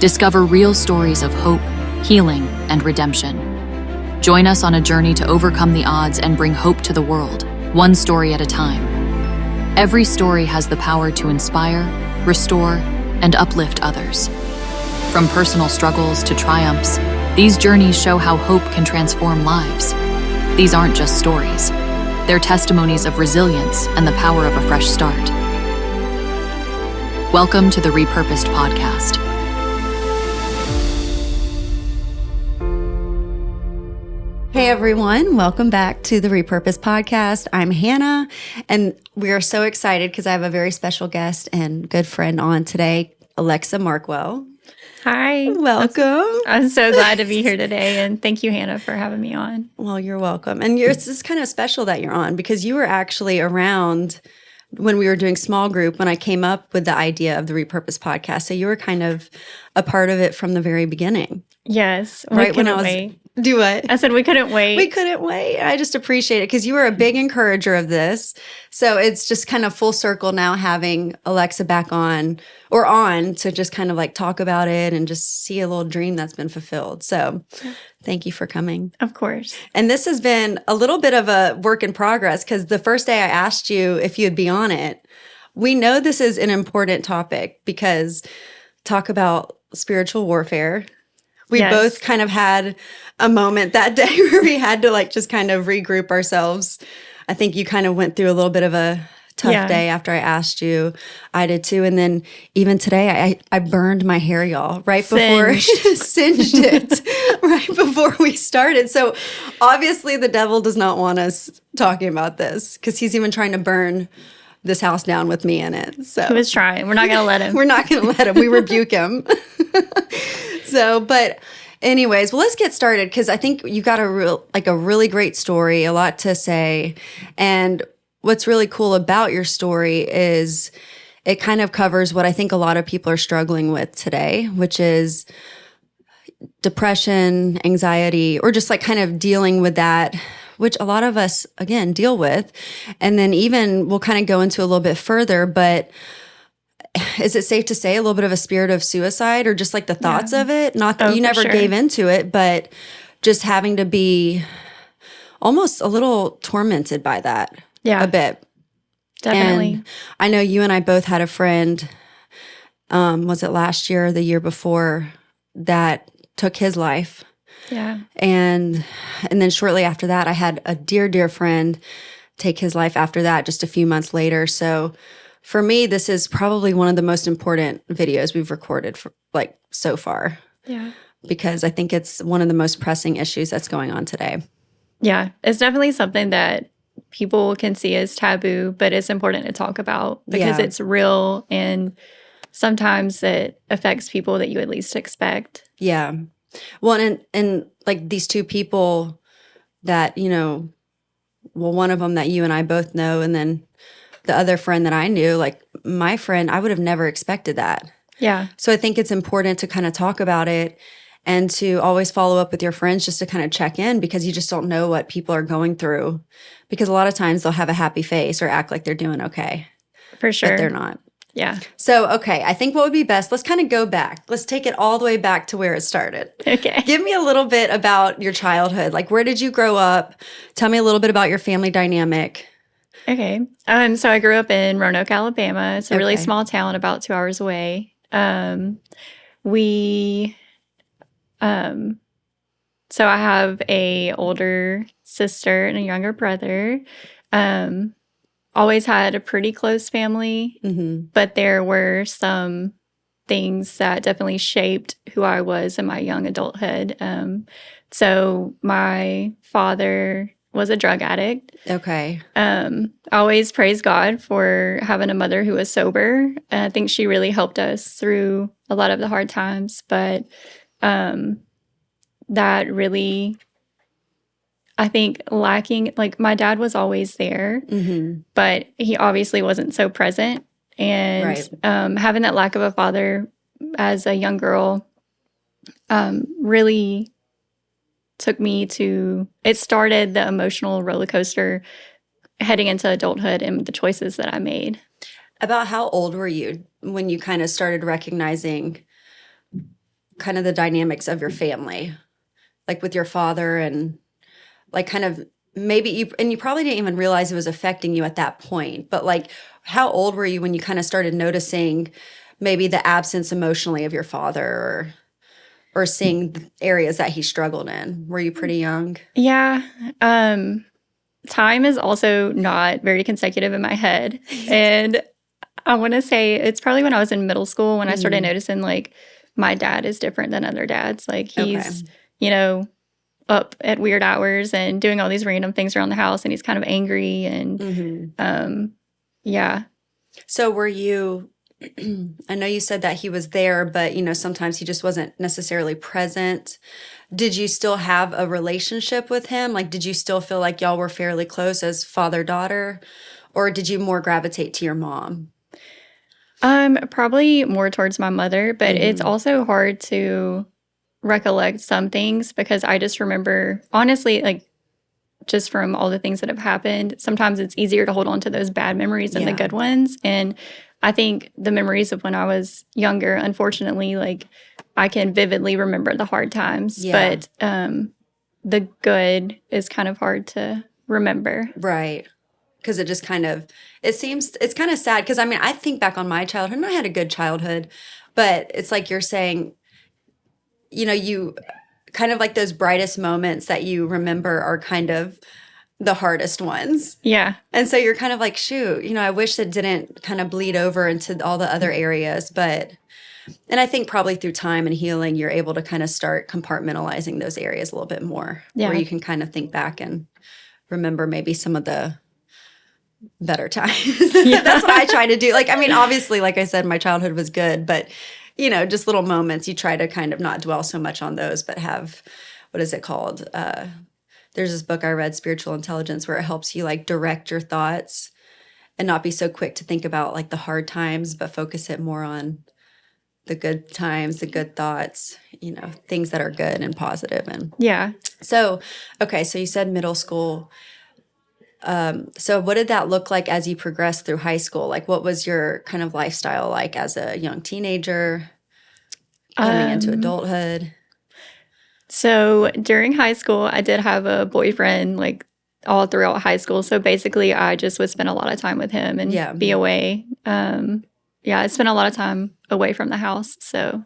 Discover real stories of hope, healing, and redemption. Join us on a journey to overcome the odds and bring hope to the world, one story at a time. Every story has the power to inspire, restore, and uplift others. From personal struggles to triumphs, these journeys show how hope can transform lives. These aren't just stories. They're testimonies of resilience and the power of a fresh start. Welcome to the Repurposed Podcast. Hey everyone, welcome back to the Repurposed Podcast. I'm Hannah, and we are so excited because I have a very special guest and good friend on today, Alexa Markwell. Hi. Welcome. I'm so glad to be here today, and thank you, Hannah, for having me on. Well, you're welcome. And it's just kind of special that you're on because you were actually around when we were doing small group when I came up with the idea of the Repurposed Podcast. So you were kind of a part of it from the very beginning. Yes. Right when I was wait. Do what? I said we couldn't wait. We couldn't wait. I just appreciate it because you were a big encourager of this. So it's just kind of full circle now having Alexa back on to just kind of like talk about it and just see a little dream that's been fulfilled. So thank you for coming. Of course. And this has been a little bit of a work in progress because the first day I asked you if you'd be on it, we know this is an important topic because talk about spiritual warfare. We both kind of had a moment that day where we had to like just kind of regroup ourselves. I think you kind of went through a little bit of a tough day after I asked you. I did too. And then even today, I burned my hair, y'all, right before singed it right before we started. So obviously the devil does not want us talking about this because he's even trying to burn this house down with me in it. So he was trying. We're not going to let him. We're not going to let him. We rebuke him. But anyways, well, let's get started because I think you got a really great story, a lot to say. And what's really cool about your story is it kind of covers what I think a lot of people are struggling with today, which is depression, anxiety, or just like kind of dealing with that, which a lot of us, again, deal with. And then even we'll kind of go into a little bit further, but is it safe to say a little bit of a spirit of suicide or just like the thoughts of it? Not that you never gave into it, but just having to be almost a little tormented by that a bit. Definitely. And I know you and I both had a friend, was it last year or the year before, that took his life. Yeah. And then shortly after that, I had a dear, dear friend take his life after that, just a few months later. So for me, this is probably one of the most important videos we've recorded for like so far. Yeah. Because I think it's one of the most pressing issues that's going on today. Yeah. It's definitely something that people can see as taboo, but it's important to talk about because it's real and sometimes it affects people that you at least expect. Yeah. Well, and like these two people that, one of them that you and I both know, and then the other friend that I knew, like my friend, I would have never expected that. Yeah. So I think it's important to kind of talk about it and to always follow up with your friends just to kind of check in because you just don't know what people are going through. Because a lot of times they'll have a happy face or act like they're doing okay. For sure. But they're not. Yeah. So, okay, I think what would be best, let's kind of go back. Let's take it all the way back to where it started. Okay. Give me a little bit about your childhood. Like, where did you grow up? Tell me a little bit about your family dynamic. Okay. So I grew up in Roanoke, Alabama. It's a really small town about 2 hours away. So I have a older sister and a younger brother. Always had a pretty close family, but there were some things that definitely shaped who I was in my young adulthood. So my father was a drug addict. Okay. I always praise God for having a mother who was sober. I think she really helped us through a lot of the hard times, but that really, I think, lacking, like my dad was always there, but he obviously wasn't so present. And having that lack of a father as a young girl really took me to, it started the emotional roller coaster heading into adulthood and the choices that I made. About how old were you when you kind of started recognizing kind of the dynamics of your family, like with your father and like kind of maybe you probably didn't even realize it was affecting you at that point, but like how old were you when you kind of started noticing maybe the absence emotionally of your father or seeing the areas that he struggled in? Were you pretty young? Yeah. Time is also not very consecutive in my head. And I want to say it's probably when I was in middle school when I started noticing like my dad is different than other dads. Like he's, up at weird hours and doing all these random things around the house, and he's kind of angry and yeah. So were you I know you said that he was there, but sometimes he just wasn't necessarily present. Did you still have a relationship with him? Like, did you still feel like y'all were fairly close as father-daughter, or did you more gravitate to your mom? Probably more towards my mother, but it's also hard to recollect some things because I just remember, honestly, like just from all the things that have happened, sometimes it's easier to hold on to those bad memories than the good ones. And I think the memories of when I was younger, unfortunately, like I can vividly remember the hard times, but the good is kind of hard to remember. Right. Because it just kind of, it's kind of sad. Because I think back on my childhood and I had a good childhood, but it's like you're saying, you kind of like those brightest moments that you remember are kind of the hardest ones. Yeah. And so you're kind of like, shoot, I wish it didn't kind of bleed over into all the other areas. And I think probably through time and healing, you're able to kind of start compartmentalizing those areas a little bit more. Yeah. Where you can kind of think back and remember maybe some of the better times. That's what I try to do. Like, obviously, like I said, my childhood was good, but just little moments, you try to kind of not dwell so much on those, but have, what is it called? There's this book I read, Spiritual Intelligence, where it helps you like direct your thoughts and not be so quick to think about like the hard times, but focus it more on the good times, the good thoughts, things that are good and positive. And yeah. So, okay. So you said middle school. So what did that look like as you progressed through high school? Like, what was your kind of lifestyle like as a young teenager coming into adulthood? So during high school, I did have a boyfriend like all throughout high school. So basically, I just would spend a lot of time with him and be away. I spent a lot of time away from the house. So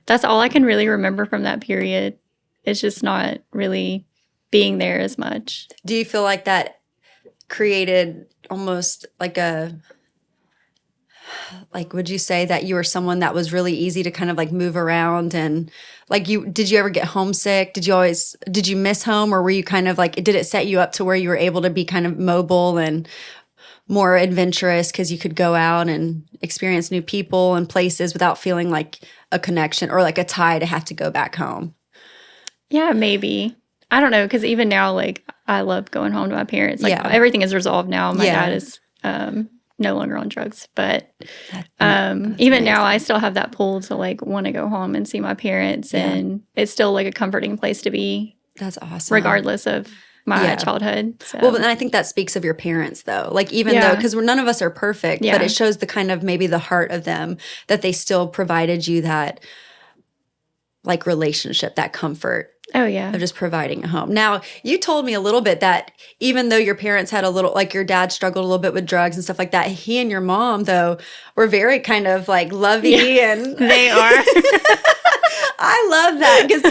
that's all I can really remember from that period. It's just not really being there as much. Do you feel like that created almost like would you say that you were someone that was really easy to kind of like move around and like did you ever get homesick? Did you miss home, or were you kind of like, did it set you up to where you were able to be kind of mobile and more adventurous because you could go out and experience new people and places without feeling like a connection or like a tie to have to go back home? Yeah, maybe. I don't know, because even now, like, I love going home to my parents. Like, everything is resolved now. My dad is no longer on drugs. But even amazing. Now, I still have that pull to, like, want to go home and see my parents. Yeah. And it's still, like, a comforting place to be. That's awesome. Regardless of my childhood. So. Well, and I think that speaks of your parents, though. Like, even though, because none of us are perfect, but it shows the kind of maybe the heart of them that they still provided you that, like, relationship, that comfort. Oh, yeah. Of just providing a home. Now, you told me a little bit that even though your parents had a little, like your dad struggled a little bit with drugs and stuff like that, he and your mom, though, were very kind of like lovey and they are. I love that because,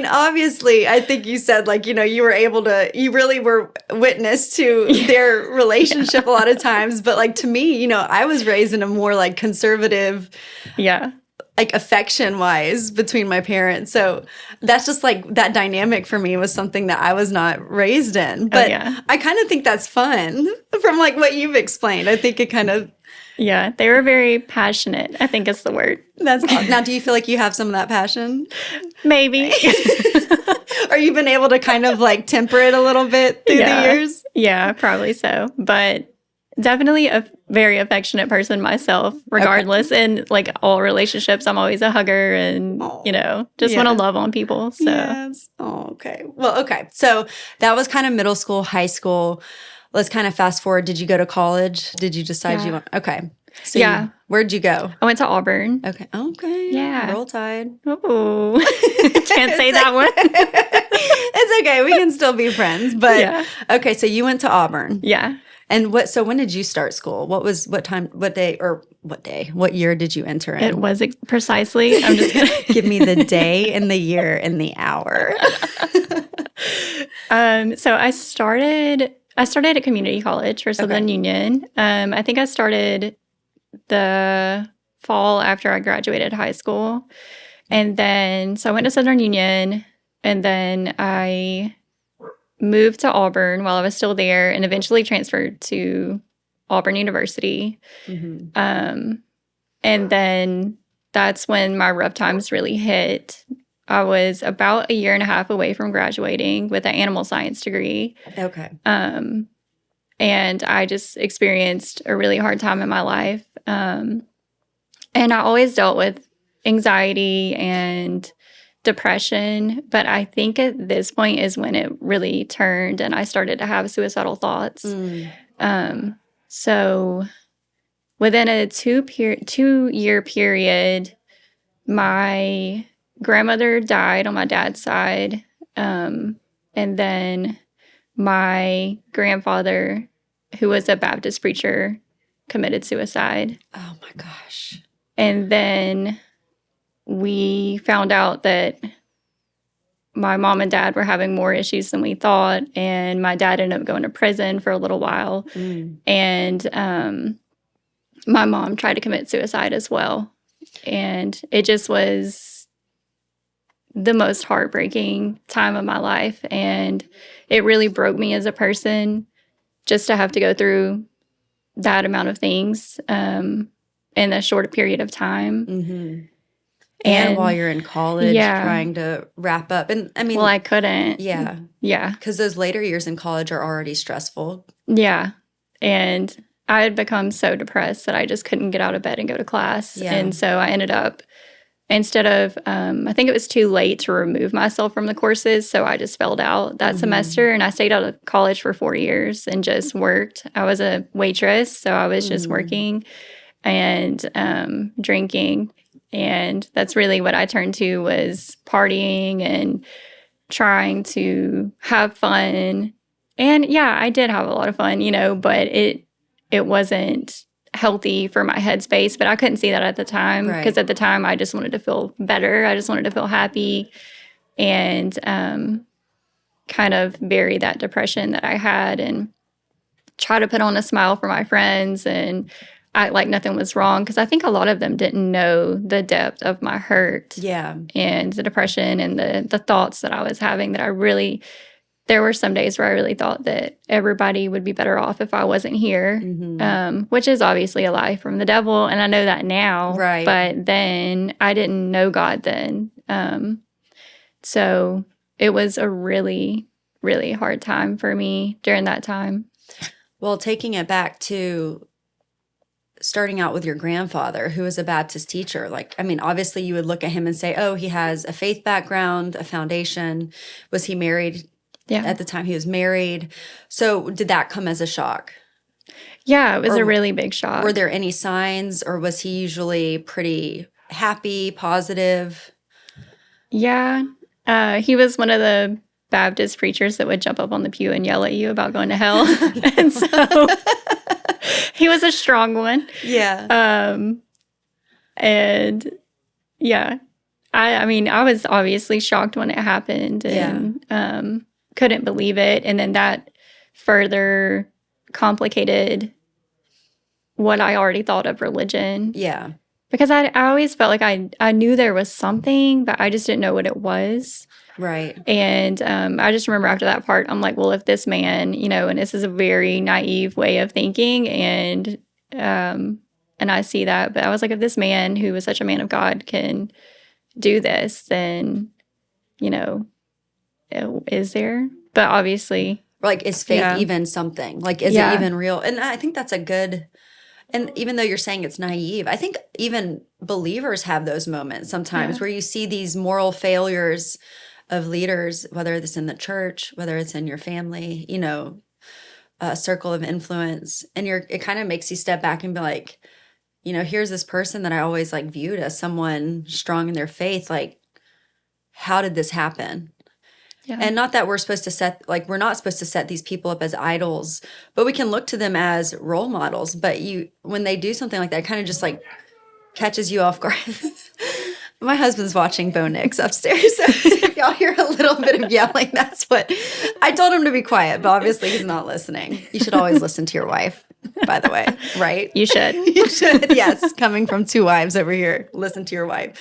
obviously, I think you said like, you really were witness to their relationship a lot of times. But like to me, I was raised in a more like conservative. Yeah. Like affection wise between my parents. So that's just like that dynamic for me was something that I was not raised in. But I kind of think that's fun from like what you've explained. I think it kind of. Yeah, they were very passionate, I think is the word. That's awesome. Now, do you feel like you have some of that passion? Maybe. Or you've been able to kind of like temper it a little bit through the years? Yeah, probably so. But definitely a very affectionate person myself, regardless. In like all relationships, I'm always a hugger and, just want to love on people. So. Yes. Oh, okay. Well, okay. So that was kind of middle school, high school. Let's kind of fast forward. Did you go to college? Did you decide you want? Okay. So Yeah. where'd you go? I went to Auburn. Okay. Okay. Yeah. Roll Tide. Oh, can't say that one. It's okay. We can still be friends. But Yeah. okay, so you went to Auburn. Yeah. And when did you start school? What year did you enter in? It was precisely. I'm just gonna Give me the day and the year and the hour. So I started at community college for Southern Union. I think I started the fall after I graduated high school. And then, so I went to Southern Union, and then I moved to Auburn while I was still there, and eventually transferred to Auburn University. And then that's when my rough times really hit. I was about a year and a half away from graduating with an animal science degree. Okay. And I just experienced a really hard time in my life. And I always dealt with anxiety and depression, but I think at this point is when it really turned and I started to have suicidal thoughts. So within a 2-year period, my grandmother died on my dad's side. And then my grandfather, who was a Baptist preacher, committed suicide. Oh my gosh. And then we found out that my mom and dad were having more issues than we thought. And my dad ended up going to prison for a little while. And my mom tried to commit suicide as well. And it just was the most heartbreaking time of my life. And it really broke me as a person just to have to go through that amount of things in a short period of time. And while you're in college, Yeah. trying to wrap up. And I mean, Well, I couldn't. yeah, Yeah. because those later years in college are already stressful. Yeah. And I had become so depressed that I just couldn't get out of bed and go to class. Yeah. And so I ended up, instead of, I think it was too late to remove myself from the courses. So I just failed out that semester, and I stayed out of college for 4 years and just worked. I was a waitress. So I was just working and drinking. And that's really what I turned to, was partying and trying to have fun. And yeah, I did have a lot of fun, but it wasn't healthy for my headspace. But I couldn't see that at the time, because at the time I just wanted to feel better. I just wanted to feel happy and kind of bury that depression that I had and try to put on a smile for my friends and act like nothing was wrong, because I think a lot of them didn't know the depth of my hurt and the depression and the thoughts that I was having, that there were some days where I really thought that everybody would be better off if I wasn't here, which is obviously a lie from the devil, and I know that now, but then I didn't know God then. So it was a really, really hard time for me during that time. Well, taking it back to starting out with your grandfather, who was a Baptist teacher, obviously you would look at him and say, oh, he has a faith background, a foundation. Was he married? Yeah. At the time he was married. So did that come as a shock? Yeah, it was a really big shock. Were there any signs, or was he usually pretty happy, positive? Yeah. He was one of the Baptist preachers that would jump up on the pew and yell at you about going to hell. And so he was a strong one. Yeah. And yeah, I was obviously shocked when it happened and couldn't believe it. And then that further complicated what I already thought of religion. Yeah. Because I always felt like I knew there was something, but I just didn't know what it was. Right. And I just remember after that part, I'm like, well, if this man, and this is a very naive way of thinking, and I see that, but I was like, if this man who was such a man of God can do this, then, is there? But obviously. Is faith even something? Is it even real? And I think that's a good, and even though you're saying it's naive, I think even believers have those moments sometimes where you see these moral failures of leaders, whether it's in the church, whether it's in your family, a circle of influence, and it kind of makes you step back and be like, here's this person that I always like viewed as someone strong in their faith. Like, how did this happen? Yeah. And not that we're not supposed to set these people up as idols, but we can look to them as role models. But when they do something like that, it kind of just like catches you off guard. My husband's watching Bo Nix upstairs, so if y'all hear a little bit of yelling, that's what I told him to be quiet, but obviously he's not listening. You should always listen to your wife, by the way, right? You should. You should, yes. Coming from two wives over here, listen to your wife.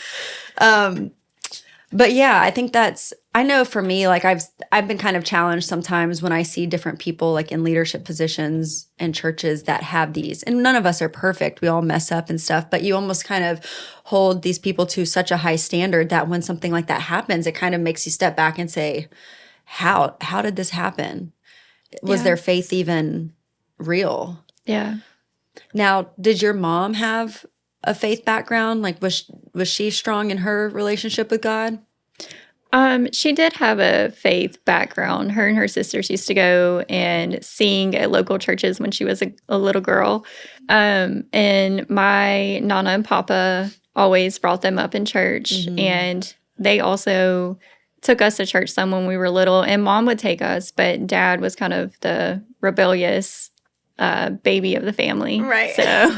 But yeah, I think I know for me, like I've been kind of challenged sometimes when I see different people like in leadership positions in churches that have these, and none of us are perfect. We all mess up and stuff, but you almost kind of hold these people to such a high standard that when something like that happens, it kind of makes you step back and say, how did this happen? Was their faith even real? Yeah. Now, did your mom have a faith background? Like, was she strong in her relationship with God? She did have a faith background. Her and her sisters used to go and sing at local churches when she was a little girl. And my Nana and Papa always brought them up in church. And they also took us to church some when we were little. And Mom would take us, but Dad was kind of the rebellious baby of the family. Right. So...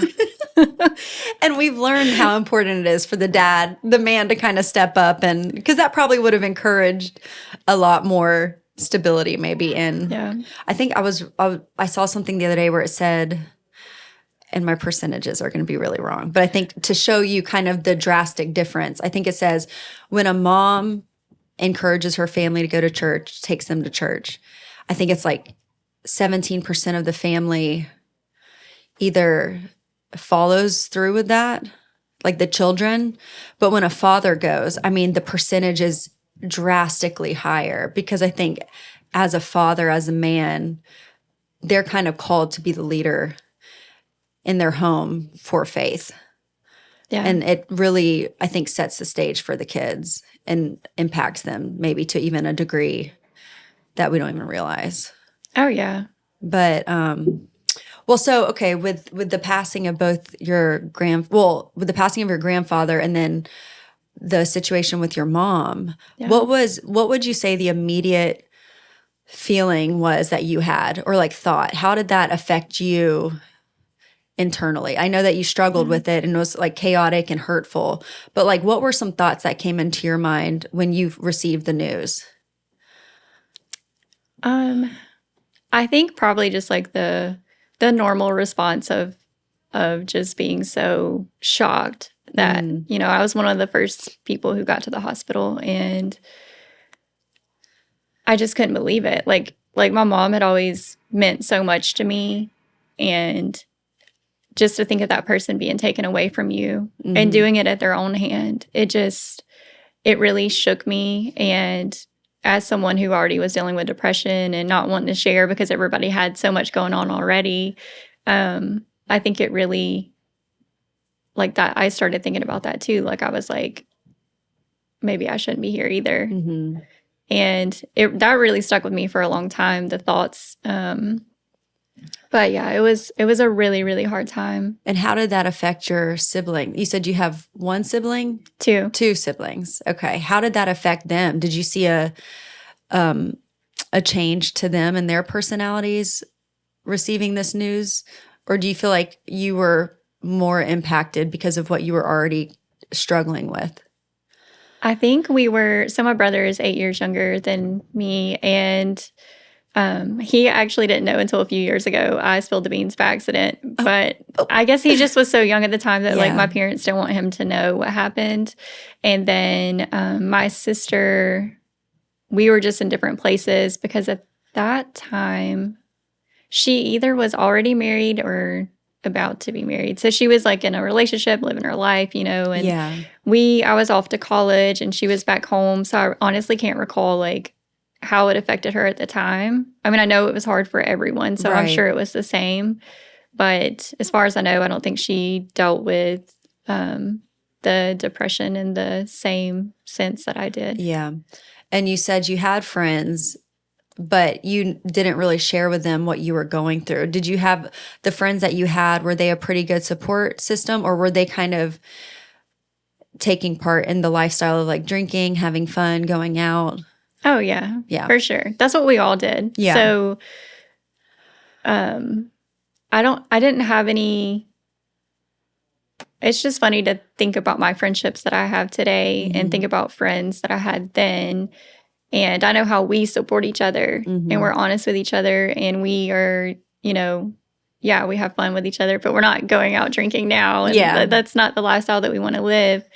And we've learned how important it is for the man to kind of step up, and because that probably would have encouraged a lot more stability maybe in. Yeah. I think I saw something the other day where it said, and my percentages are going to be really wrong, but I think to show you kind of the drastic difference, I think it says when a mom encourages her family to go to church, takes them to church, I think it's like 17% of the family either follows through with that, like the children. But when a father goes, I mean, the percentage is drastically higher, because I think as a father, as a man, they're kind of called to be the leader in their home for faith. Yeah. And it really, I think, sets the stage for the kids and impacts them maybe to even a degree that we don't even realize. Oh, yeah. But, well, so, okay, with the passing of both with the passing of your grandfather and then the situation with your mom, what would you say the immediate feeling was that you had, or like thought? How did that affect you internally? I know that you struggled with it and it was like chaotic and hurtful, but like what were some thoughts that came into your mind when you received the news? I think probably just like the normal response of just being so shocked that, I was one of the first people who got to the hospital, and I just couldn't believe it. Like my mom had always meant so much to me, and just to think of that person being taken away from you and doing it at their own hand, it really shook me. And as someone who already was dealing with depression and not wanting to share because everybody had so much going on already, I think it really, like that, I started thinking about that too. Like I was like, maybe I shouldn't be here either. Mm-hmm. And that really stuck with me for a long time, the thoughts. But yeah, it was a really, really hard time. And how did that affect your sibling? You said you have one sibling? Two siblings. Okay. How did that affect them? Did you see a change to them and their personalities receiving this news? Or do you feel like you were more impacted because of what you were already struggling with? I think so my brother is 8 years younger than me, and he actually didn't know until a few years ago I spilled the beans by accident. But I guess he just was so young at the time that like my parents didn't want him to know what happened. And then my sister, we were just in different places because at that time she either was already married or about to be married. So she was like in a relationship, living her life, and I was off to college and she was back home. So I honestly can't recall like how it affected her at the time. I mean, I know it was hard for everyone, so I'm sure it was the same. But as far as I know, I don't think she dealt with the depression in the same sense that I did. Yeah. And you said you had friends but you didn't really share with them what you were going through. Did you have the friends that you had, were they a pretty good support system, or were they kind of taking part in the lifestyle of like drinking, having fun, going out? Oh, yeah. Yeah. For sure. That's what we all did. Yeah. So I didn't have any. It's just funny to think about my friendships that I have today and think about friends that I had then. And I know how we support each other and we're honest with each other, and we are, we have fun with each other, but we're not going out drinking now. And that's not the lifestyle that we want to live.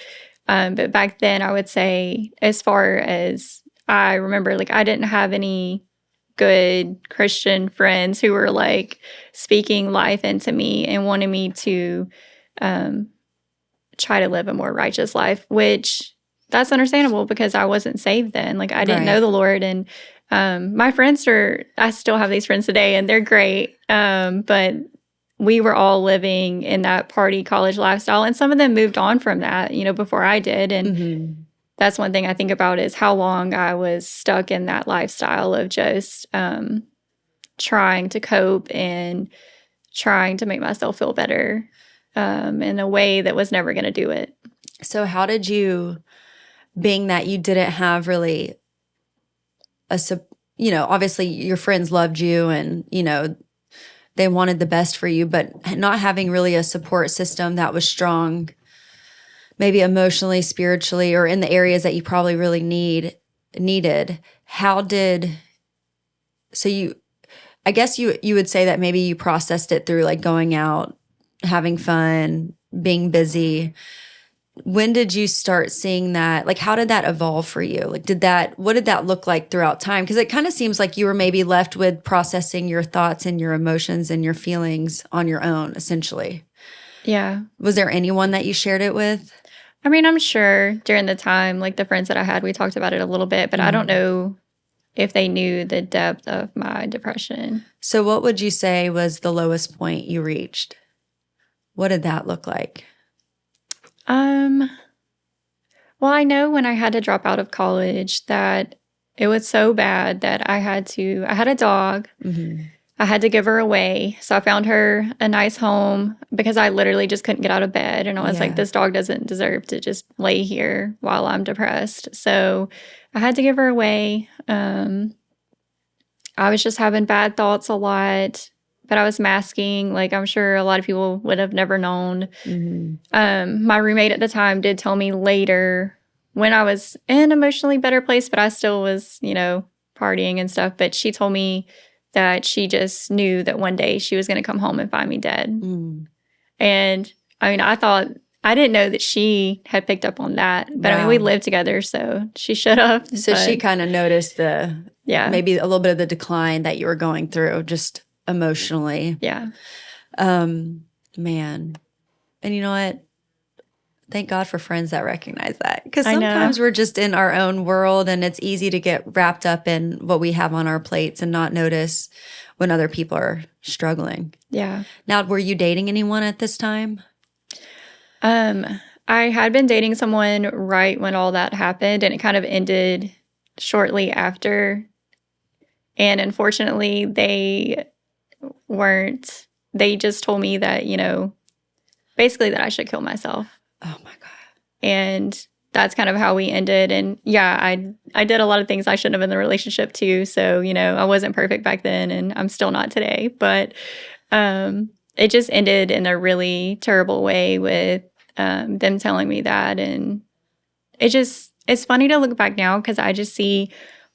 But back then, I would say, as far as I remember, like, I didn't have any good Christian friends who were like speaking life into me and wanting me to try to live a more righteous life, which that's understandable because I wasn't saved then. Like, I didn't know the Lord. And my friends I still have these friends today, and they're great. But we were all living in that party college lifestyle, and some of them moved on from that, before I did. And that's one thing I think about, is how long I was stuck in that lifestyle of just trying to cope and trying to make myself feel better in a way that was never going to do it. So how did you, being that you didn't have really obviously your friends loved you and, they wanted the best for you, but not having really a support system that was strong, maybe emotionally, spiritually, or in the areas that you probably really needed. I guess you would say that maybe you processed it through like going out, having fun, being busy. When did you start seeing that? Like, how did that evolve for you? Like, what did that look like throughout time? Because it kind of seems like you were maybe left with processing your thoughts and your emotions and your feelings on your own, essentially. Yeah. Was there anyone that you shared it with? I mean, I'm sure during the time, like the friends that I had, we talked about it a little bit, but I don't know if they knew the depth of my depression. So what would you say was the lowest point you reached? What did that look like? Well, I know when I had to drop out of college that it was so bad that I had a dog. I had to give her away. So I found her a nice home because I literally just couldn't get out of bed. And I was like, this dog doesn't deserve to just lay here while I'm depressed. So I had to give her away. I was just having bad thoughts a lot, but I was masking. Like, I'm sure a lot of people would have never known. My roommate at the time did tell me later, when I was in an emotionally better place, but I still was, partying and stuff. But she told me that she just knew that one day she was going to come home and find me dead. And I mean, I didn't know that she had picked up on that. But I mean, we lived together, so she should have. So she kind of noticed maybe a little bit of the decline that you were going through, just emotionally. Yeah. Man. And you know what? Thank God for friends that recognize that. Because sometimes we're just in our own world, and it's easy to get wrapped up in what we have on our plates and not notice when other people are struggling. Yeah. Now, were you dating anyone at this time? I had been dating someone right when all that happened, and it kind of ended shortly after. And unfortunately, they just told me that, basically that I should kill myself. Oh my God. And that's kind of how we ended. And yeah, I did a lot of things I shouldn't have in the relationship too. So, I wasn't perfect back then, and I'm still not today. But it just ended in a really terrible way with them telling me that. And it's funny to look back now because I just see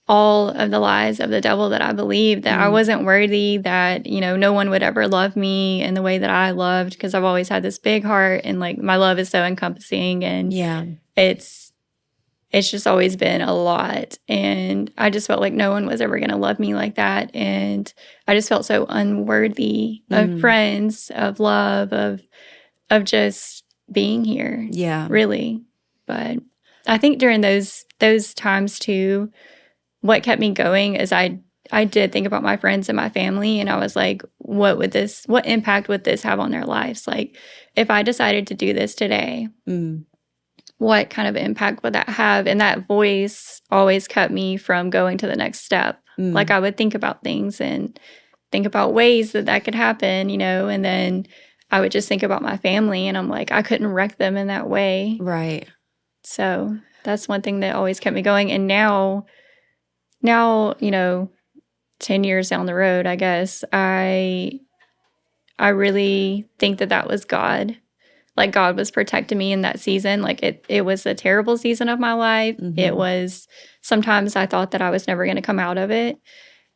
all of the lies of the devil that I believed, that I wasn't worthy, that, no one would ever love me in the way that I loved, because I've always had this big heart, and like my love is so encompassing, and it's just always been a lot. And I just felt like no one was ever going to love me like that. And I just felt so unworthy of friends, of love, of just being here. Yeah. Really. But I think during those times too, what kept me going is I did think about my friends and my family, and I was like, what impact would this have on their lives? Like, if I decided to do this today, what kind of impact would that have? And that voice always kept me from going to the next step Like I would think about things and think about ways that could happen, and then I would just think about my family and I'm like, I couldn't wreck them in that way. Right. So that's one thing that always kept me going. And now, 10 years down the road, I guess, I really think that was God. Like God was protecting me in that season. Like it was a terrible season of my life. It was, sometimes I thought that I was never going to come out of it.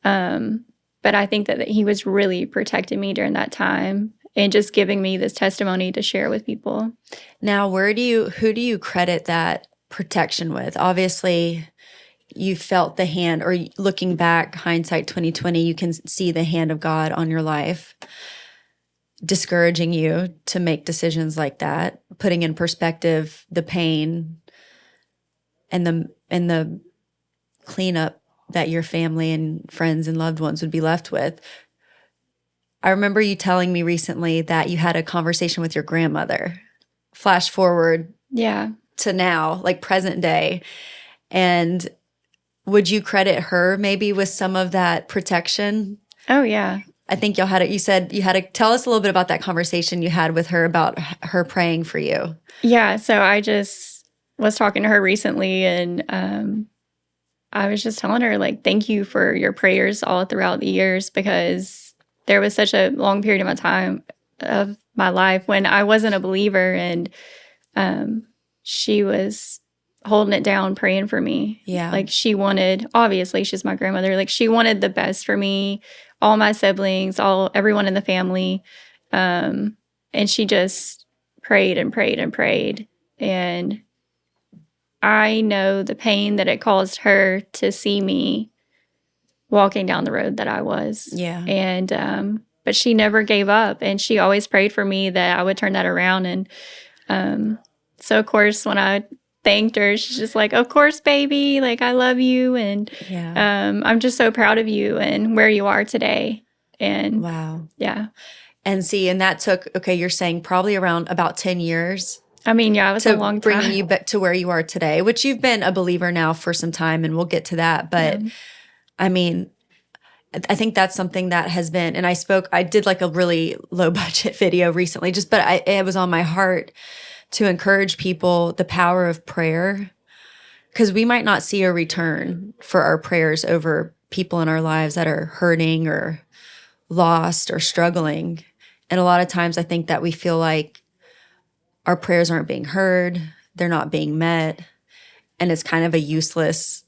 But I think that he was really protecting me during that time and just giving me this testimony to share with people. Now, who do you credit that protection with? Obviously, you felt the hand, or looking back, hindsight 2020, you can see the hand of God on your life, discouraging you to make decisions like that, putting in perspective the pain and the cleanup that your family and friends and loved ones would be left with. I remember you telling me recently that you had a conversation with your grandmother. Flash forward to now, like present day. And would you credit her maybe with some of that protection? Oh, yeah. I think you said you had to tell us a little bit about that conversation you had with her about her praying for you. Yeah. So I just was talking to her recently and I was just telling her, like, thank you for your prayers all throughout the years, because there was such a long period of my life when I wasn't a believer, and she was holding it down, praying for me. Yeah. Like obviously she's my grandmother. Like she wanted the best for me, all my siblings, everyone in the family. And she just prayed and prayed and prayed. And I know the pain that it caused her to see me walking down the road that I was. Yeah. And, but she never gave up, and she always prayed for me that I would turn that around. And, so of course, when I thanked her, she's just like, of course, baby, like, I love you. And, I'm just so proud of you and where you are today. And wow. Yeah. And that took, you're saying probably around about 10 years. I mean, yeah, it was a long time. Bringing you back to where you are today, which you've been a believer now for some time, and we'll get to that. But I mean, I think that's something that has been, and I did like a really low budget video recently, but it was on my heart to encourage people the power of prayer, because we might not see a return for our prayers over people in our lives that are hurting or lost or struggling. And a lot of times I think that we feel like our prayers aren't being heard, they're not being met, and it's kind of a useless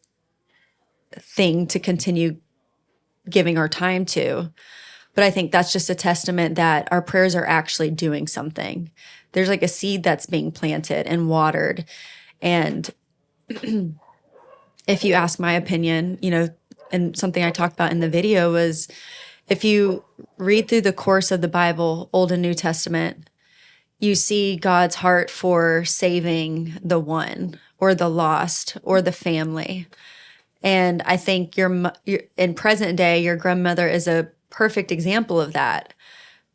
thing to continue giving our time to. But I think that's just a testament that our prayers are actually doing something. There's like a seed that's being planted and watered. And if you ask my opinion, and something I talked about in the video was, if you read through the course of the Bible, Old and New Testament, you see God's heart for saving the one or the lost or the family. And I think in present day, your grandmother is a perfect example of that,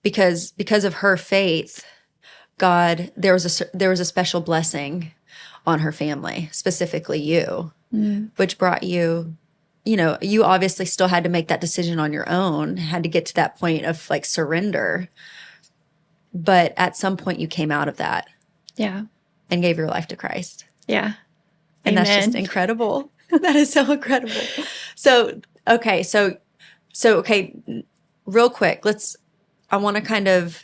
because of her faith, God, there was a special blessing on her family, specifically you, which brought you, you obviously still had to make that decision on your own, had to get to that point of like surrender. But at some point you came out of that. Yeah. And gave your life to Christ. Yeah. And Amen. That's just incredible. That is so incredible. So real quick, I want to kind of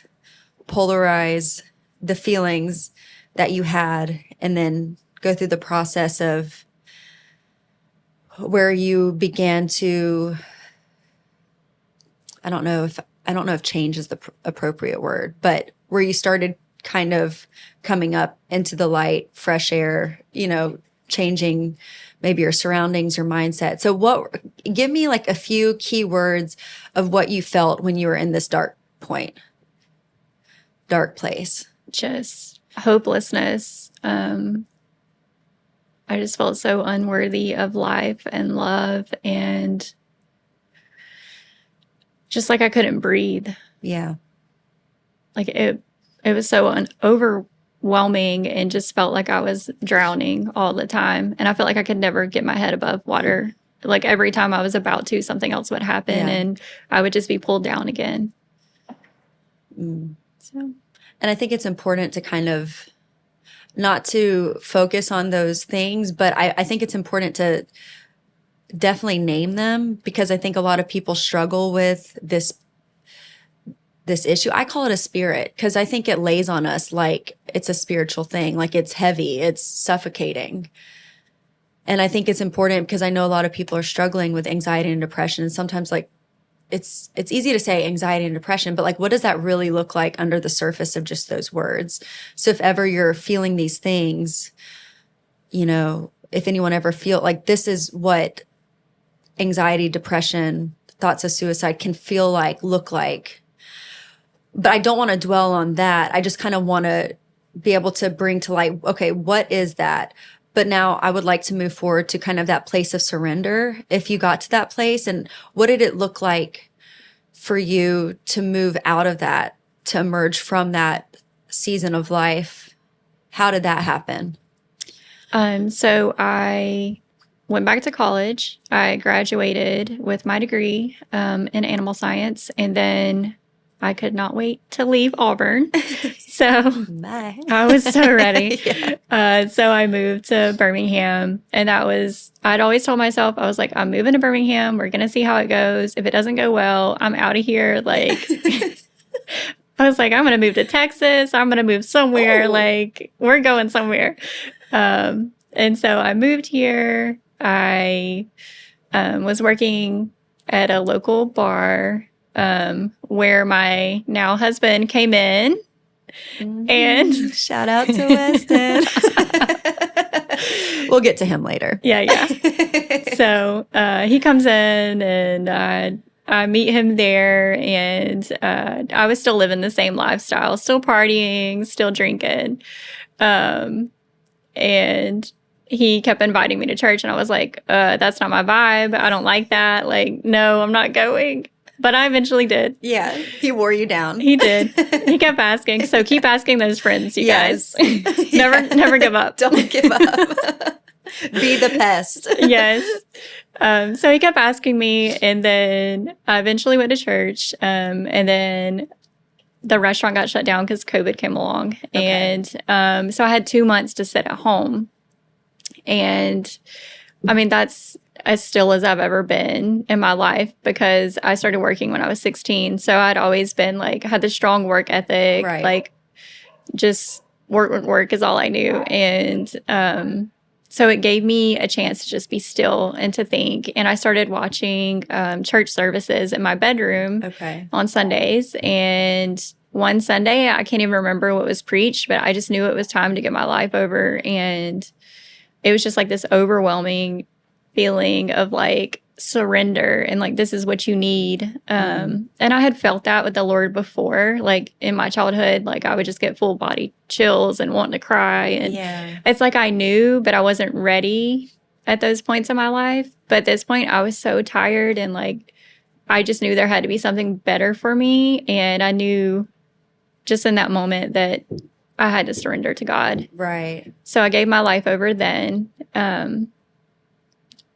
polarize the feelings that you had and then go through the process of where you began to, I don't know if change is the appropriate word, but where you started kind of coming up into the light, fresh air, changing maybe your surroundings, your mindset. So give me like a few key words of what you felt when you were in this dark place. Just hopelessness. I just felt so unworthy of life and love, and just like I couldn't breathe. Yeah. Like it was so overwhelming, and just felt like I was drowning all the time. And I felt like I could never get my head above water. like every time I was about to, something else would happen and I would just be pulled down again. So, and I think it's important to kind of not to focus on those things, but I think it's important to definitely name them, because I think a lot of people struggle with this issue. I call it a spirit because I think it lays on us like it's a spiritual thing, like it's heavy, it's suffocating. And I think it's important because I know a lot of people are struggling with anxiety and depression. And sometimes like it's easy to say anxiety and depression, but like, what does that really look like under the surface of just those words? So if ever you're feeling these things, you know, if anyone ever feel like this is what anxiety, depression, thoughts of suicide can feel like, look like. But I don't want to dwell on that. I just kind of want to be able to bring to light, okay, what is that? But now I would like to move forward to kind of that place of surrender. If you got to that place, and what did it look like for you to move out of that, to emerge from that season of life? How did that happen? So I went back to college. I graduated with my degree in animal science, and then I could not wait to leave Auburn. So Bye. I was so ready. So I moved to Birmingham, and I'd always told myself, I was like, I'm moving to Birmingham. We're going to see how it goes. If it doesn't go well, I'm out of here. Like, I was like, I'm going to move to Texas. I'm going to move somewhere. Like, we're going somewhere. And so I moved here. I was working at a local bar where my now husband came in. And shout out to Weston. We'll get to him later. Yeah. So he comes in, and I meet him there, and I was still living the same lifestyle, still partying, still drinking. And he kept inviting me to church, and I was like, that's not my vibe. I don't like that. Like, no, I'm not going. But I eventually did. Yeah, he wore you down. He did. He kept asking. So keep asking those friends, you guys. Never give up. Don't give up. Be the pest. Yes. So he kept asking me, and then I eventually went to church, and then the restaurant got shut down because COVID came along. Okay. And so I had 2 months to sit at home. And I mean, that's as still as I've ever been in my life, because I started working when I was 16. So I'd always been like, had this strong work ethic, like just work is all I knew. And so it gave me a chance to just be still and to think. And I started watching church services in my bedroom on Sundays. And one Sunday, I can't even remember what was preached, but I just knew it was time to give my life over. And it was just like this overwhelming feeling of like surrender and like, this is what you need. And I had felt that with the Lord before, like in my childhood, like I would just get full body chills and wanting to cry. And it's like I knew, but I wasn't ready at those points in my life. But at this point, I was so tired, and like, I just knew there had to be something better for me. And I knew just in that moment that I had to surrender to God. Right. So I gave my life over then.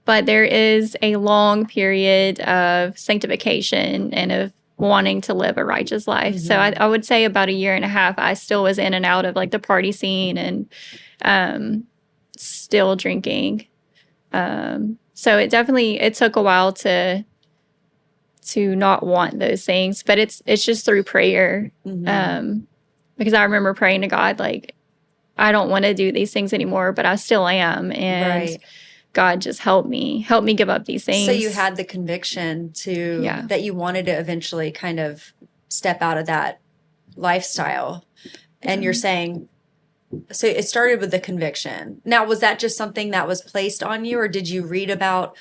But there is a long period of sanctification and of wanting to live a righteous life. So I would say about 1.5 years, I still was in and out of like the party scene and still drinking. So it took a while to not want those things, but it's just through prayer. Because I remember praying to God, like, I don't want to do these things anymore, but I still am. And God, just help me give up these things. So you had the conviction that you wanted to eventually kind of step out of that lifestyle. And you're saying, so it started with the conviction. Now, was that just something that was placed on you, or did you read about,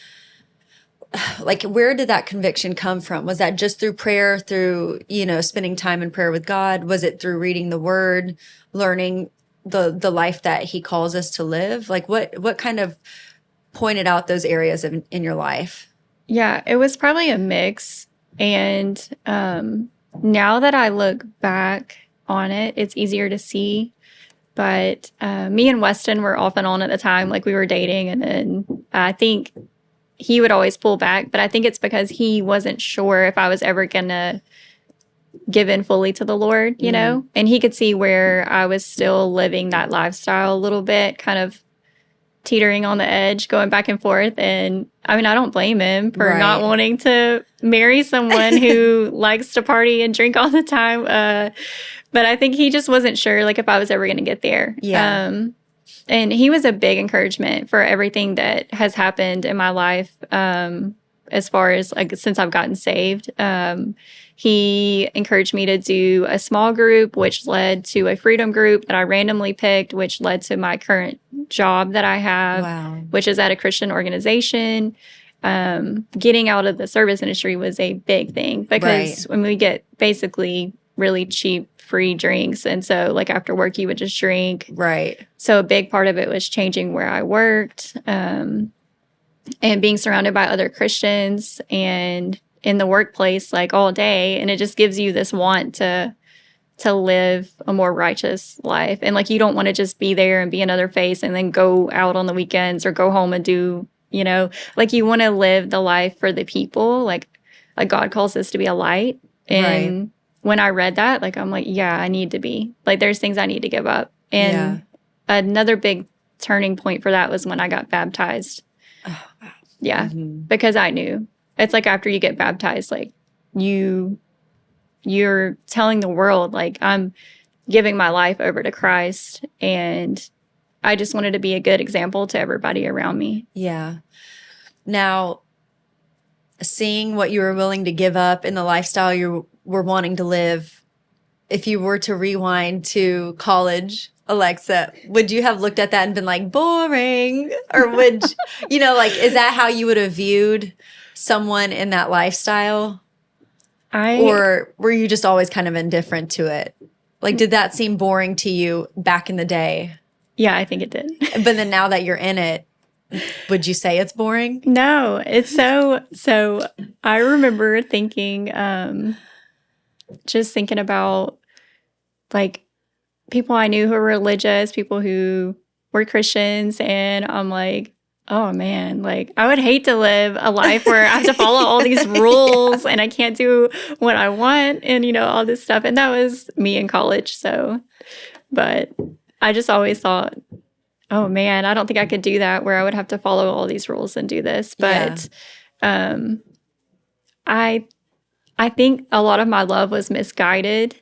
like, where did that conviction come from? Was that just through prayer, through, spending time in prayer with God? Was it through reading the word, learning the life that he calls us to live? Like, what kind of pointed out those areas in your life? Yeah, it was probably a mix. And now that I look back on it, it's easier to see. But me and Weston were off and on at the time, like we were dating. And then I think he would always pull back. But I think it's because he wasn't sure if I was ever going to give in fully to the Lord, you know? And he could see where I was still living that lifestyle a little bit, kind of teetering on the edge, going back and forth. And I mean, I don't blame him for not wanting to marry someone who likes to party and drink all the time. But I think he just wasn't sure, like, if I was ever going to get there. Yeah. And he was a big encouragement for everything that has happened in my life, as far as, like, since I've gotten saved. He encouraged me to do a small group, which led to a freedom group that I randomly picked, which led to my current job that I have, which is at a Christian organization. Getting out of the service industry was a big thing because when we get basically really cheap free drinks, and so like after work you would just drink. So a big part of it was changing where I worked, and being surrounded by other Christians and in the workplace like all day, and it just gives you this want to live a more righteous life. And like, you don't want to just be there and be another face and then go out on the weekends or go home and do, you know, like, you want to live the life for the people. Like God calls us to be a light. And when I read that, like, I'm like, yeah, I need to be, like, there's things I need to give up. And another big turning point for that was when I got baptized. Because I knew. It's like after you get baptized, like, you're telling the world, like, I'm giving my life over to Christ, and I just wanted to be a good example to everybody around me. Yeah. Now, seeing what you were willing to give up in the lifestyle you were wanting to live, if you were to rewind to college, Alexa, would you have looked at that and been like, boring? Or would, you know, like, is that how you would have viewed someone in that lifestyle? Or were you just always kind of indifferent to it? Like, did that seem boring to you back in the day? Yeah, I think it did. But then now that you're in it, would you say it's boring? No, it's so I remember thinking, just thinking about, like, people I knew who were religious, people who were Christians, and I'm like, oh man, like, I would hate to live a life where I have to follow all these rules and I can't do what I want and, you know, all this stuff. And that was me in college. So, but I just always thought, oh man, I don't think I could do that, where I would have to follow all these rules and do this. But I think a lot of my love was misguided.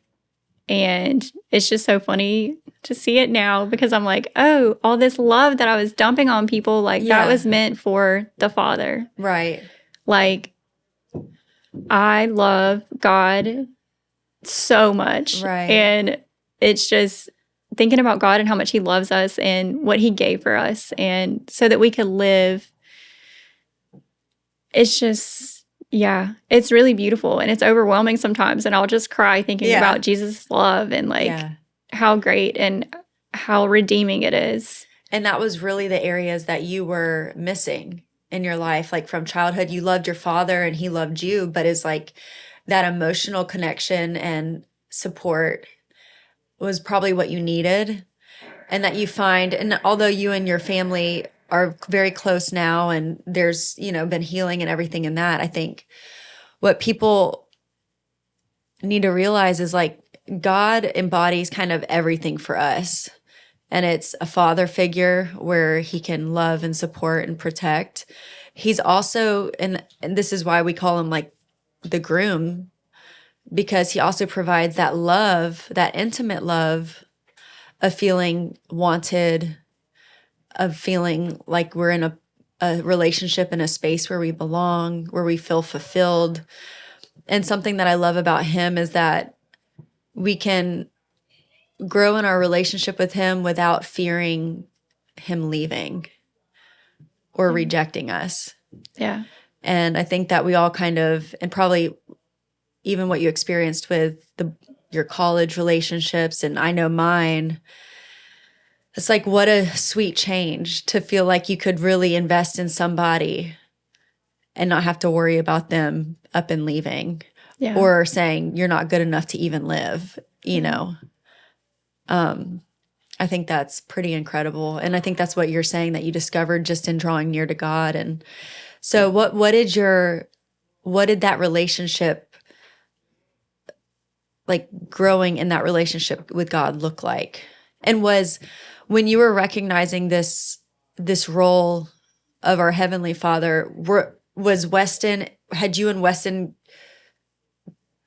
And it's just so funny to see it now, because I'm like, oh, all this love that I was dumping on people, like, that was meant for the Father. Like, I love God so much. And it's just thinking about God and how much he loves us and what he gave for us, and so that we could live. It's just, yeah, it's really beautiful, and it's overwhelming sometimes, and I'll just cry thinking about Jesus' love and, like, how great and how redeeming it is. And that was really the areas that you were missing in your life. Like, from childhood, you loved your father and he loved you, but it's like that emotional connection and support was probably what you needed. And that you find, and although you and your family are very close now, and there's, you know, been healing and everything in that, I think what people need to realize is, like, God embodies kind of everything for us. And it's a father figure where he can love and support and protect. He's also, and this is why we call him, like, the groom, because he also provides that love, that intimate love of feeling wanted, of feeling like we're in a relationship, in a space where we belong, where we feel fulfilled. And something that I love about him is that we can grow in our relationship with him without fearing him leaving or rejecting us. And I think that we all kind of, and probably even what you experienced with your college relationships, and I know mine, it's like, what a sweet change to feel like you could really invest in somebody and not have to worry about them up and leaving, or saying you're not good enough to even live, you know. I think that's pretty incredible. And I think that's what you're saying, that you discovered just in drawing near to God. And So what did that relationship, like growing in that relationship with God, look like? And was when you were recognizing this role of our Heavenly Father, had you and Weston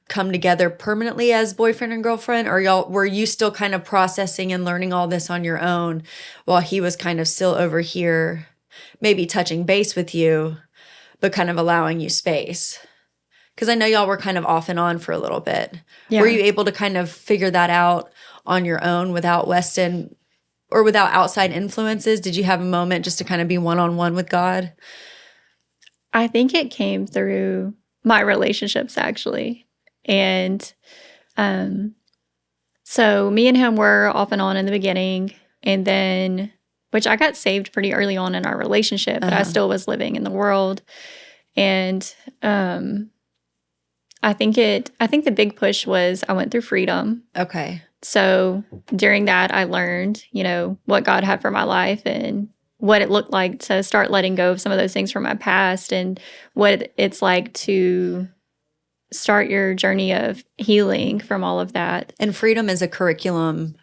come together permanently as boyfriend and girlfriend, or were you still kind of processing and learning all this on your own while he was kind of still over here, maybe touching base with you, but kind of allowing you space? Because I know y'all were kind of off and on for a little bit. Yeah. Were you able to kind of figure that out on your own without Weston or without outside influences? Did you have a moment just to kind of be one-on-one with God? I think it came through my relationships, actually. And so me and him were off and on in the beginning, and then, which I got saved pretty early on in our relationship, but I still was living in the world. And I think the big push was I went through freedom. Okay. So during that, I learned, what God had for my life and what it looked like to start letting go of some of those things from my past, and what it's like to start your journey of healing from all of that. And freedom is a curriculum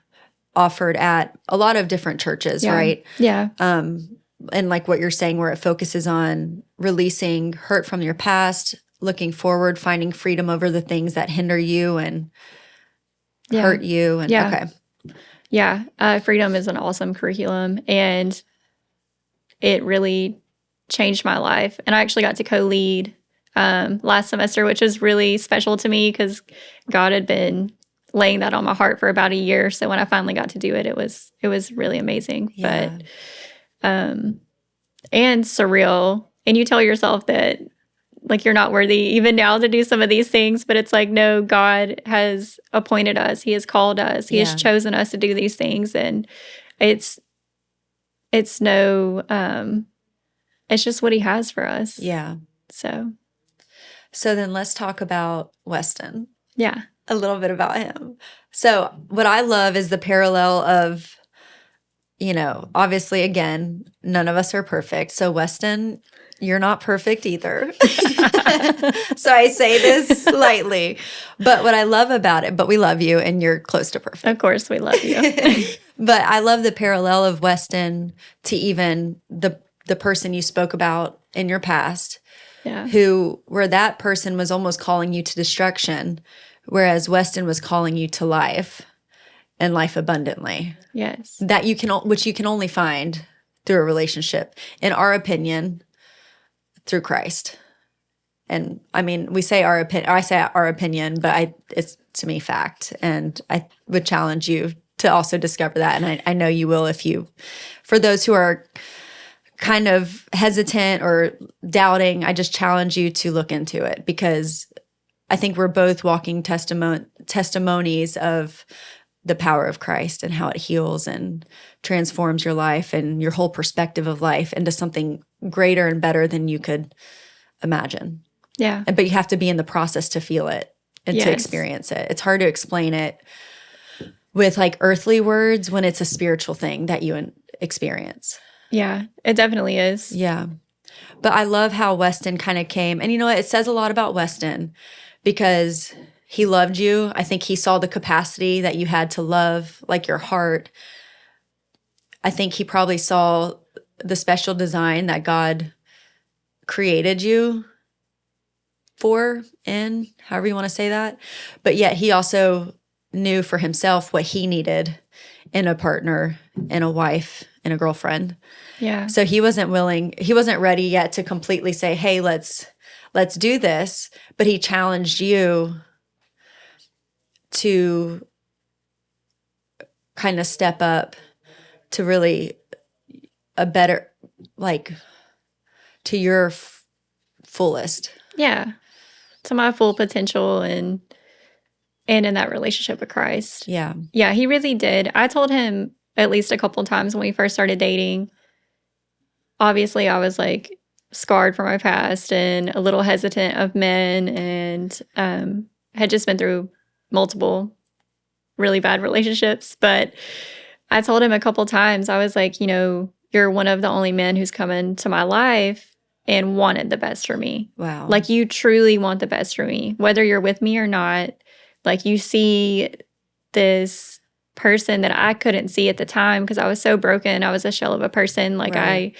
offered at a lot of different churches, right? Yeah. And like what you're saying, where it focuses on releasing hurt from your past, looking forward, finding freedom over the things that hinder you and hurt you. And okay. Yeah. Freedom is an awesome curriculum, and it really changed my life. And I actually got to co-lead last semester, which was really special to me because God had been laying that on my heart for about a year. So when I finally got to do it, it was really amazing. Yeah. But and surreal. And you tell yourself that like you're not worthy even now to do some of these things, but it's like, no, God has appointed us. He has called us. He has chosen us to do these things. And it's just what he has for us. Yeah. So then let's talk about Weston. Yeah. A little bit about him. So what I love is the parallel of, obviously, again, none of us are perfect. So Weston, you're not perfect either. So I say this lightly. But what I love about it, but we love you and you're close to perfect. Of course we love you. But I love the parallel of Weston to even the person you spoke about in your past. Yeah. Where that person was almost calling you to destruction, whereas Weston was calling you to life and life abundantly. Yes. Which you can only find through a relationship, in our opinion, through Christ. And I mean, we say our opinion, I say our opinion, but it's to me fact. And I would challenge you to also discover that. And I know you will for those who are kind of hesitant or doubting, I just challenge you to look into it, because I think we're both walking testimonies of the power of Christ and how it heals and transforms your life and your whole perspective of life into something greater and better than you could imagine. Yeah. But you have to be in the process to feel it and to Yes. experience it. It's hard to explain it with like earthly words when it's a spiritual thing that you experience. Yeah, it definitely is. Yeah. But I love how Weston kind of came. And you know what? It says a lot about Weston because he loved you. I think he saw the capacity that you had to love, like your heart. I think he probably saw the special design that God created you for, in, however you want to say that. But yet he also knew for himself what he needed in a partner, in a wife, in a girlfriend. Yeah. So he wasn't ready yet to completely say, hey, let's do this. But he challenged you to kind of step up to really a better, like, to your fullest. Yeah. To my full potential and in that relationship with Christ. Yeah. Yeah, he really did. I told him at least a couple of times when we first started dating. Obviously, I was like scarred from my past and a little hesitant of men, and had just been through multiple really bad relationships. But I told him a couple times, I was like, you're one of the only men who's come into my life and wanted the best for me. Wow. Like, you truly want the best for me, whether you're with me or not. Like, you see this person that I couldn't see at the time because I was so broken. I was a shell of a person. Like, Right.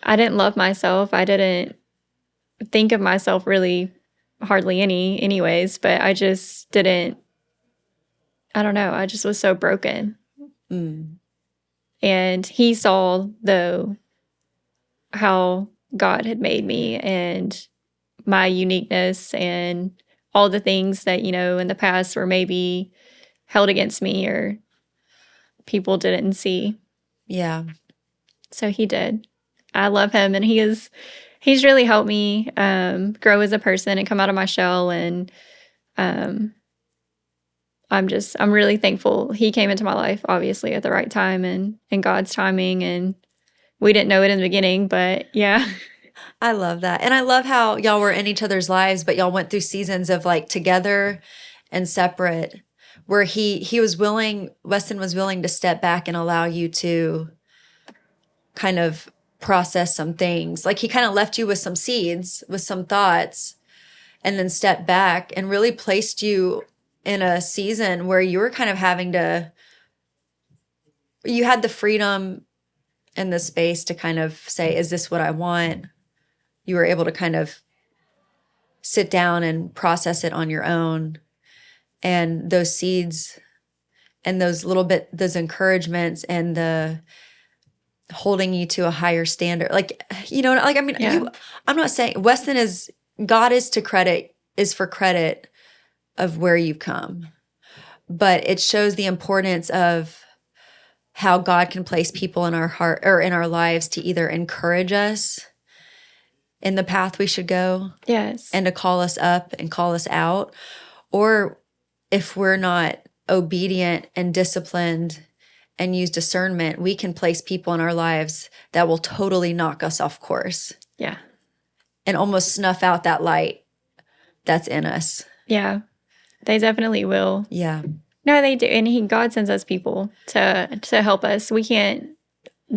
I didn't love myself. I didn't think of myself really hardly anyways, but I just didn't, I don't know. I just was so broken. Mm. And he saw, though, how God had made me and my uniqueness and all the things that, in the past were maybe held against me or people didn't see. Yeah. So he did. I love him, and he's really helped me grow as a person and come out of my shell. And I'm really thankful he came into my life, obviously, at the right time and in God's timing. And we didn't know it in the beginning, but yeah. I love that. And I love how y'all were in each other's lives, but y'all went through seasons of like together and separate, where Weston was willing to step back and allow you to kind of process some things. Like, he kind of left you with some seeds, with some thoughts, and then stepped back and really placed you in a season where you were kind of you had the freedom and the space to kind of say, is this what I want? You were able to kind of sit down and process it on your own. And those seeds and those encouragements and the holding you to a higher standard. Like, I mean, Yeah. I'm not saying God is for credit of where you've come, but it shows the importance of how God can place people in our heart or in our lives to either encourage us in the path we should go. Yes. And to call us up and call us out. Or if we're not obedient and disciplined and use discernment, we can place people in our lives that will totally knock us off course. Yeah. And almost snuff out that light that's in us. Yeah. They definitely will. Yeah. No, they do. And God sends us people to help us. We can't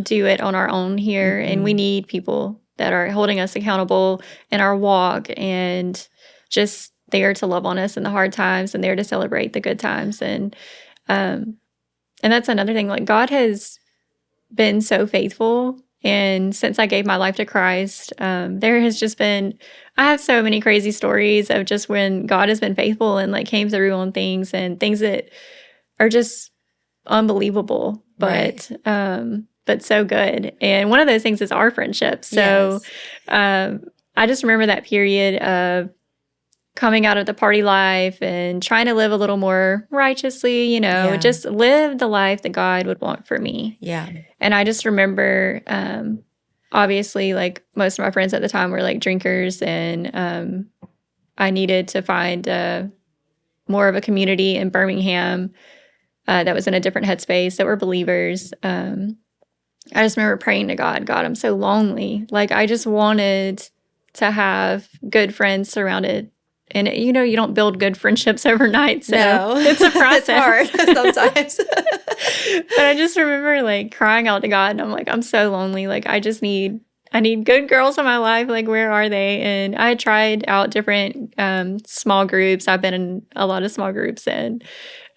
do it on our own here. Mm-hmm. And we need people that are holding us accountable in our walk and just there to love on us in the hard times and there to celebrate the good times. And that's another thing. Like, God has been so faithful. And since I gave my life to Christ, there has just been, I have so many crazy stories of just when God has been faithful and like came through on things that are just unbelievable, but so good. And one of those things is our friendship. So yes. I just remember that period of coming out of the party life and trying to live a little more righteously, just live the life that God would want for me. Yeah. And I just remember, obviously, like most of my friends at the time were like drinkers, and I needed to find more of a community in Birmingham that was in a different headspace, that were believers. I just remember praying to God, I'm so lonely. Like, I just wanted to have good friends surrounded. And, you don't build good friendships overnight. So no. It's a process. It's hard sometimes. But I just remember like crying out to God, and I'm like, I'm so lonely. Like, I need good girls in my life. Like, where are they? And I tried out different small groups. I've been in a lot of small groups, and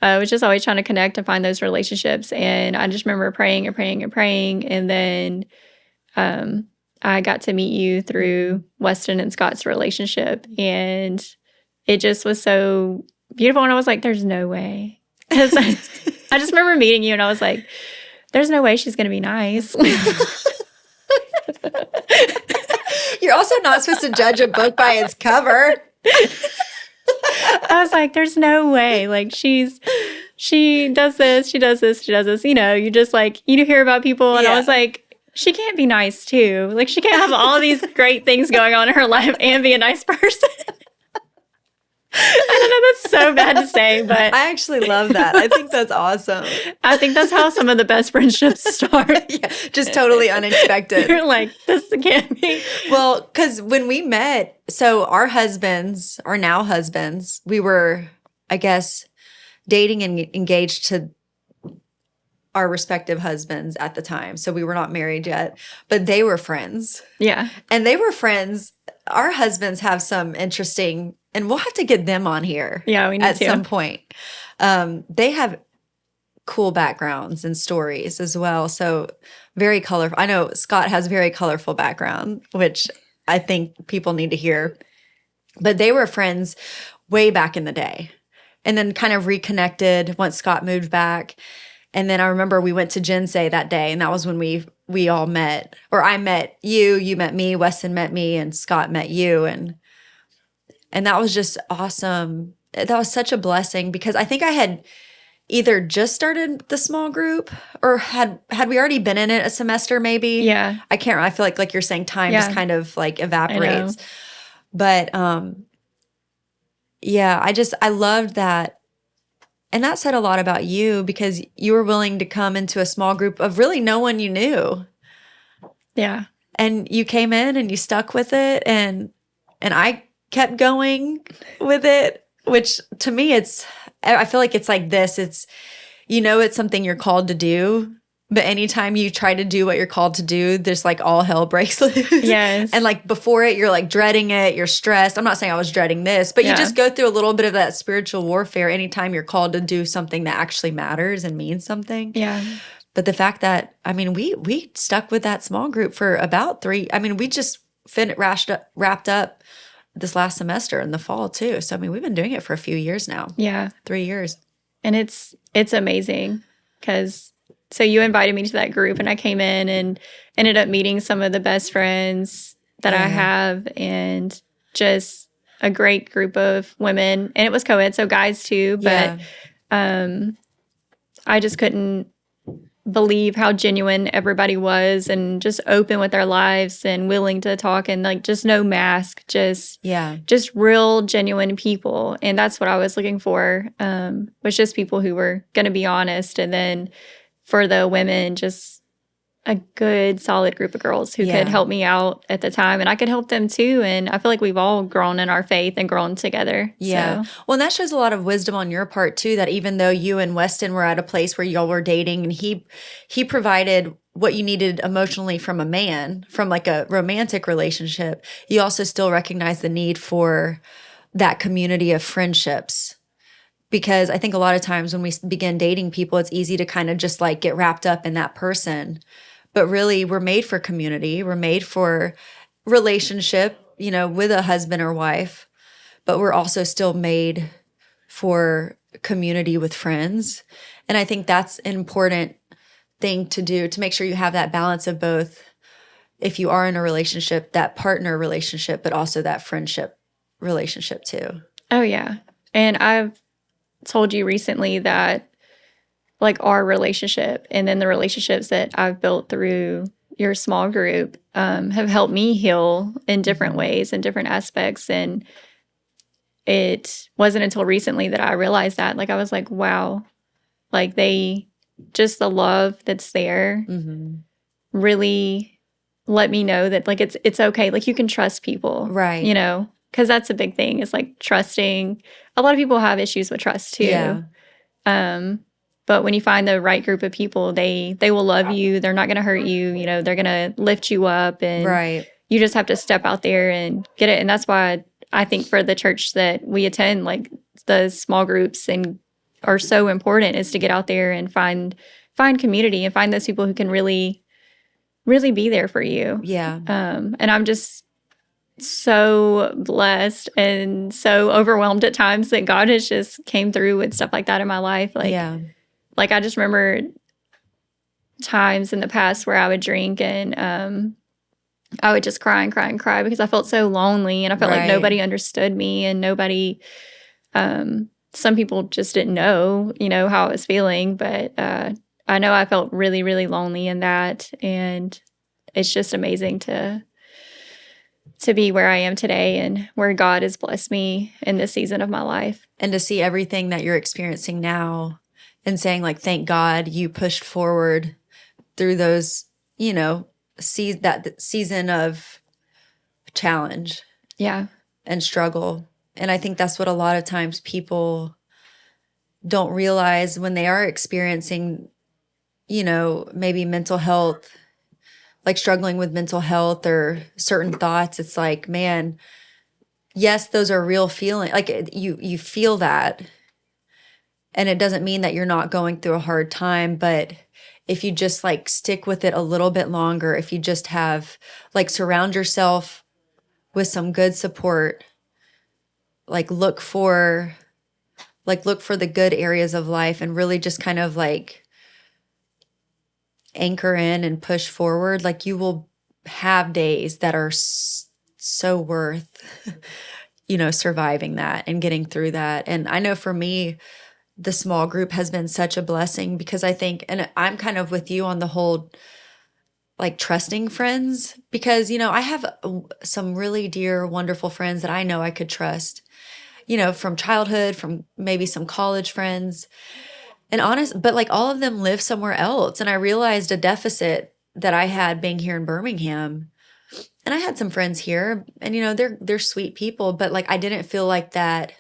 I was just always trying to connect and find those relationships. And I just remember praying and praying and praying. And then I got to meet you through Weston and Scott's relationship. And it just was so beautiful. And I was like, there's no way. I just remember meeting you, and I was like, there's no way she's going to be nice. You're also not supposed to judge a book by its cover. I was like, there's no way. Like, she does this, she does this, she does this. You just like, you hear about people. And I was like, she can't be nice too. Like, she can't have all these great things going on in her life and be a nice person. I don't know, that's so bad to say, but I actually love that. I think that's awesome. I think that's how some of the best friendships start. Yeah, just totally unexpected. You're like, this can't be. Well, because when we met, so our now husbands, we were, I guess, dating and engaged to our respective husbands at the time. So we were not married yet, but they were friends. Yeah. And they were friends. Our husbands have some interesting, and we'll have to get them on here. Yeah, we need at to. some point. They have cool backgrounds and stories as well. So very colorful. I know Scott has very colorful background, which I think people need to hear. But they were friends way back in the day, and then kind of reconnected once Scott moved back. And then I remember we went to Jinsei that day, and that was when we all met. Or I met you, you met me, Weston met me, and Scott met you. And that was just awesome. That was such a blessing, because I think I had either just started the small group, or had we already been in it a semester maybe? Yeah. I can't remember. I feel like you're saying time just kind of like evaporates. But yeah, I loved that. And that said a lot about you, because you were willing to come into a small group of really no one you knew. Yeah. And you came in and you stuck with it, and I kept going with it, which to me I feel like it's like this. It's, it's something you're called to do, but anytime you try to do what you're called to do, there's like all hell breaks loose. Yes. And like before it, you're like dreading it, you're stressed. I'm not saying I was dreading this, but you just go through a little bit of that spiritual warfare anytime you're called to do something that actually matters and means something. Yeah. But the fact that, we stuck with that small group for about we just wrapped up this last semester in the fall too. So, we've been doing it for a few years now. Yeah. 3 years. And it's amazing, because so you invited me to that group, and I came in and ended up meeting some of the best friends that I have, and just a great group of women. And it was co-ed, so guys too. But I just couldn't believe how genuine everybody was, and just open with their lives and willing to talk, and like just no mask, just real genuine people. And that's what I was looking for, was just people who were going to be honest. And then for the women, just a good solid group of girls who could help me out at the time, and I could help them too. And I feel like we've all grown in our faith and grown together. Yeah. So. Well, and that shows a lot of wisdom on your part too, that even though you and Weston were at a place where y'all were dating, and he provided what you needed emotionally from a man, from like a romantic relationship, you also still recognize the need for that community of friendships. Because I think a lot of times when we begin dating people, it's easy to kind of just like get wrapped up in that person. But really, we're made for community. We're made for relationship, with a husband or wife. But we're also still made for community with friends. And I think that's an important thing to do, to make sure you have that balance of both, if you are in a relationship, that partner relationship, but also that friendship relationship too. Oh, yeah. And I've told you recently that like our relationship, and then the relationships that I've built through your small group, have helped me heal in different ways and different aspects. And it wasn't until recently that I realized that, like, I was like, wow, like just the love that's there really let me know that like, it's okay. Like you can trust people, right? Because that's a big thing, is like trusting. A lot of people have issues with trust too. Yeah. But when you find the right group of people, they will love you. They're not going to hurt you. They're going to lift you up, and you just have to step out there and get it. And that's why I think for the church that we attend, like the small groups are so important, is to get out there and find community and find those people who can really, really be there for you. Yeah. And I'm just so blessed and so overwhelmed at times that God has just came through with stuff like that in my life. Like I just remember times in the past where I would drink and I would just cry and cry and cry because I felt so lonely, and I felt like nobody understood me, and nobody, some people just didn't know, how I was feeling. But I know I felt really, really lonely in that. And it's just amazing to be where I am today and where God has blessed me in this season of my life. And to see everything that you're experiencing now and saying, like, thank God you pushed forward through those, that season of challenge. Yeah. And struggle. And I think that's what a lot of times people don't realize when they are experiencing maybe mental health, like struggling with mental health or certain thoughts, it's like, man, yes, those are real feeling. Like you feel that, and it doesn't mean that you're not going through a hard time, but if you just like stick with it a little bit longer, if you just have like surround yourself with some good support, like look for the good areas of life and really just kind of like anchor in and push forward, like you will have days that are so worth surviving that and getting through that. And I know for me, the small group has been such a blessing because I think, and I'm kind of with you on the whole like trusting friends, because I have some really dear wonderful friends that I know I could trust, from childhood, from maybe some college friends. And honest, but like all of them live somewhere else. And I realized a deficit that I had being here in Birmingham. And I had some friends here, and they're sweet people, but like I didn't feel like that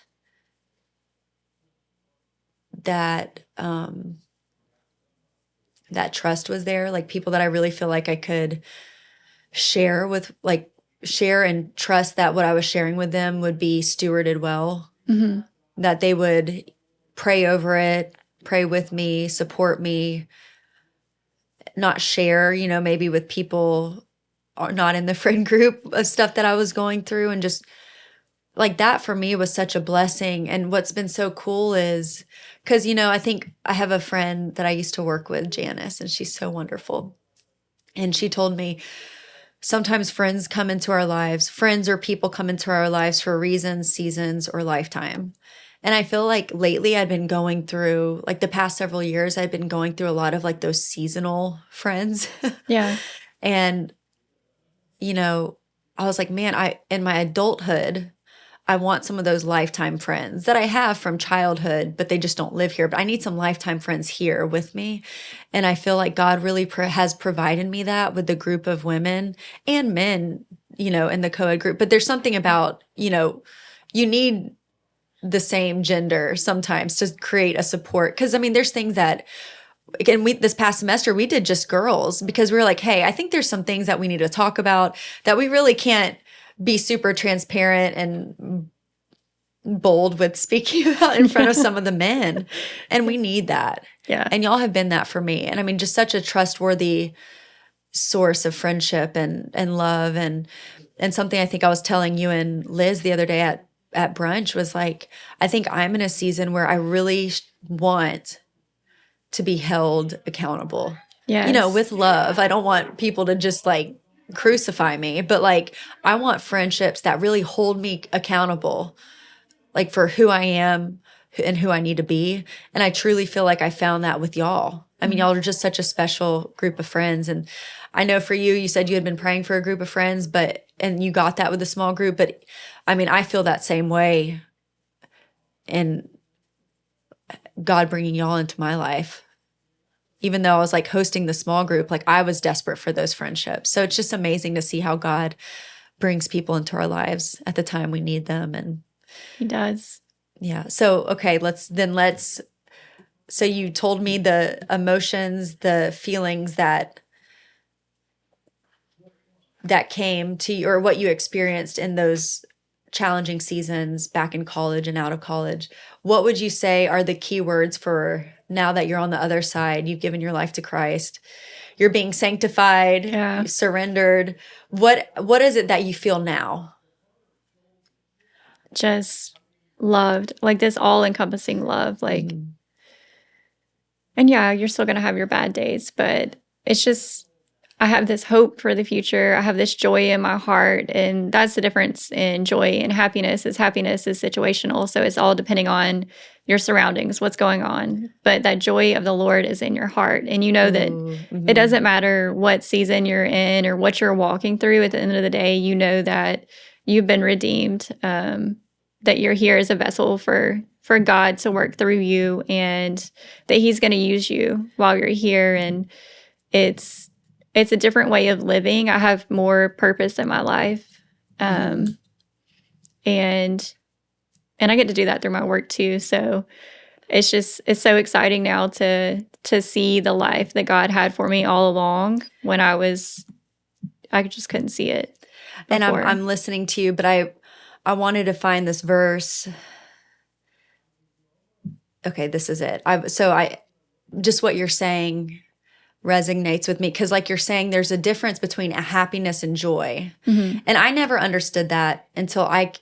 trust was there, like people that I really feel like I could share with, like share and trust that what I was sharing with them would be stewarded well, that they would pray over it, pray with me, support me, not share, maybe with people not in the friend group of stuff that I was going through. And just like that for me was such a blessing. And what's been so cool is because, I think I have a friend that I used to work with, Janice, and she's so wonderful. And she told me sometimes friends come into our lives, friends or people come into our lives for reasons, seasons, or lifetime. And I feel like lately I've been going through, like the past several years, I've been going through a lot of like those seasonal friends. Yeah. And, I was like, man, in my adulthood, I want some of those lifetime friends that I have from childhood, but they just don't live here. But I need some lifetime friends here with me. And I feel like God really has provided me that with the group of women and men, in the co-ed group. But there's something about, you need the same gender sometimes to create a support. Because, there's things that, again, this past semester, we did just girls because we were like, hey, I think there's some things that we need to talk about that we really can't be super transparent and bold with speaking about in front of some of the men. And we need that. Yeah. And y'all have been that for me. And just such a trustworthy source of friendship and love. And something I think I was telling you and Liz the other day at brunch was like, I think I'm in a season where I really want to be held accountable. Yes. With love. I don't want people to just like crucify me, but like I want friendships that really hold me accountable, like for who I am and who I need to be. And I truly feel like I found that with y'all. Y'all are just such a special group of friends. And I know for you, you said you had been praying for a group of friends, and you got that with a small group. But I feel that same way. And God bringing y'all into my life, even though I was like hosting the small group, like I was desperate for those friendships. So it's just amazing to see how God brings people into our lives at the time we need them. And He does. Yeah. So, okay, so you told me the emotions, the feelings that came to you, or what you experienced in those challenging seasons back in college and out of college. What would you say are the key words for now that you're on the other side, you've given your life to Christ, you're being sanctified, you surrendered. What is it that you feel now? Just loved, like this all-encompassing love. Like, and yeah, you're still going to have your bad days, but it's just, I have this hope for the future. I have this joy in my heart. And that's the difference in joy and happiness is situational. So it's all depending on your surroundings, what's going on. But that joy of the Lord is in your heart. And you know that it doesn't matter what season you're in or what you're walking through. At the end of the day, you know that you've been redeemed, that you're here as a vessel for God to work through you, and that He's going to use you while you're here. And it's a different way of living. I have more purpose in my life. And I get to do that through my work too. So it's so exciting now to see the life that God had for me all along when I just couldn't see it before. And I'm listening to you, but I wanted to find this verse. Okay, this is it. Just what you're saying resonates with me, because like you're saying, there's a difference between a happiness and joy. And I never understood that until I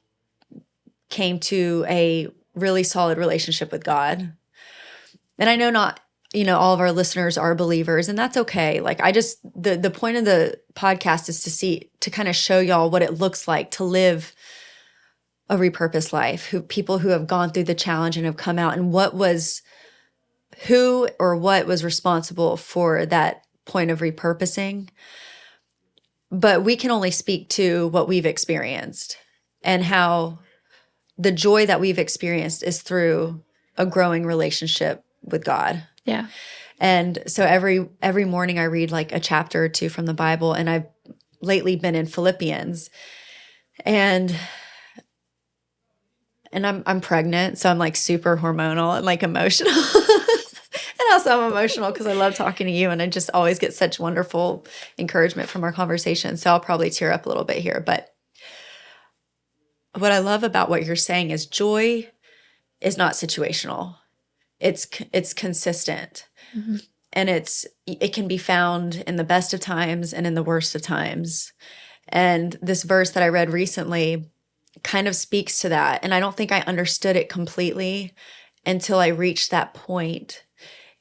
came to a really solid relationship with God. And I know not, all of our listeners are believers, and that's okay. Like the point of the podcast is to kind of show y'all what it looks like to live a repurposed life, people who have gone through the challenge and have come out, and who or what was responsible for that point of repurposing. But we can only speak to what we've experienced, and how the joy that we've experienced is through a growing relationship with God. Yeah. And so every morning I read like a chapter or two from the Bible, and I've lately been in Philippians, and I'm pregnant, so I'm like super hormonal and like emotional. And also I'm emotional because I love talking to you, and I just always get such wonderful encouragement from our conversation. So I'll probably tear up a little bit here. But what I love about what you're saying is joy is not situational. It's consistent. And it can be found in the best of times and in the worst of times. And this verse that I read recently kind of speaks to that. And I don't think I understood it completely until I reached that point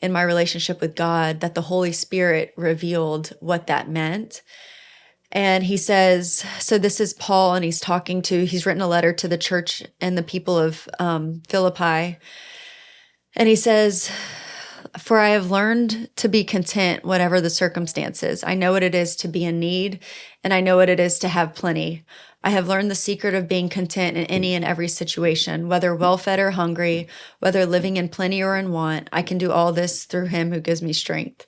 in my relationship with God, that the Holy Spirit revealed what that meant. And he says, so this is Paul, and he's written a letter to the church and the people of Philippi. And he says, for I have learned to be content, whatever the circumstances. I know what it is to be in need, and I know what it is to have plenty. I have learned the secret of being content in any and every situation, whether well-fed or hungry, whether living in plenty or in want. I can do all this through him who gives me strength.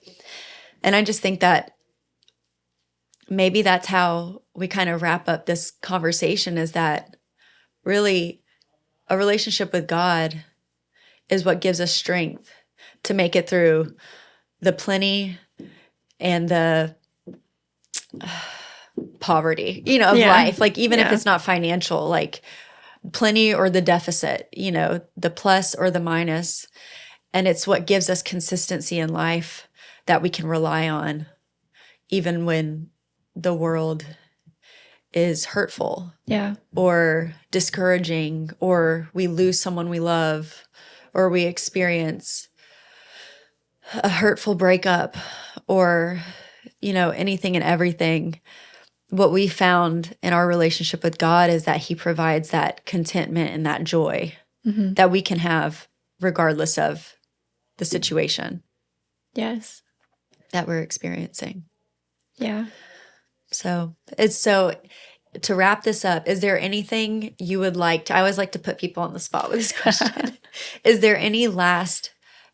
And I just think that maybe that's how we kind of wrap up this conversation, is that really a relationship with God is what gives us strength to make it through the plenty and the poverty, of life. Like even if it's not financial, like plenty or the deficit, the plus or the minus. And it's what gives us consistency in life that we can rely on, even when the world is hurtful, or discouraging, or we lose someone we love, or we experience a hurtful breakup, or anything and everything. What we found in our relationship with God is that he provides that contentment and that joy that we can have regardless of the situation that we're experiencing. Yeah. So to wrap this up, is there anything you would like to, I always like to put people on the spot with this question. Is there any last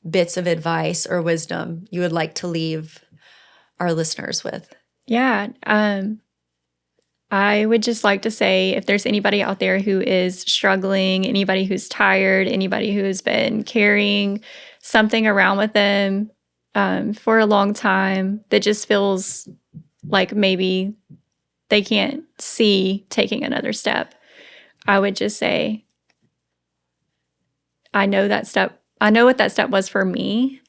bits of advice or wisdom you would like to leave our listeners with? Yeah. I would just like to say, if there's anybody out there who is struggling, anybody who's tired, anybody who has been carrying something around with them for a long time that just feels like maybe they can't see taking another step, I would just say, I know what that step was for me.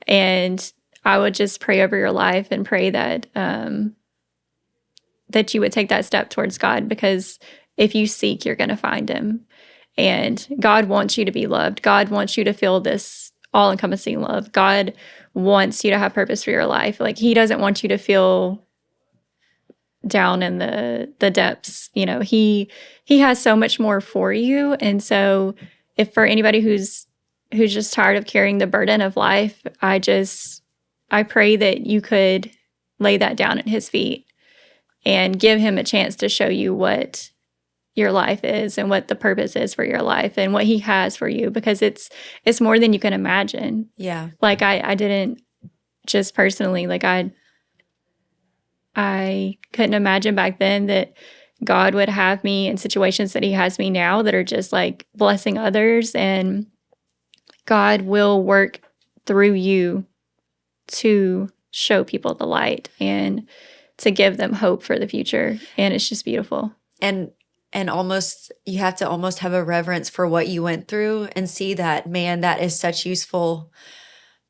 And I would just pray over your life and pray that that you would take that step towards God, because if you seek, you're going to find him. And God wants you to be loved. God wants you to feel this all-encompassing love. God wants you to have purpose for your life. Like, he doesn't want you to feel down in the depths. He has so much more for you. And so if for anybody who's just tired of carrying the burden of life, I pray that you could lay that down at his feet and give him a chance to show you what your life is and what the purpose is for your life and what he has for you, because it's more than you can imagine. Yeah. Like I didn't just personally, like I couldn't imagine back then that God would have me in situations that he has me now that are just like blessing others. And God will work through you to show people the light and to give them hope for the future. And it's just beautiful. And almost you have to almost have a reverence for what you went through and see that, man, that is such useful.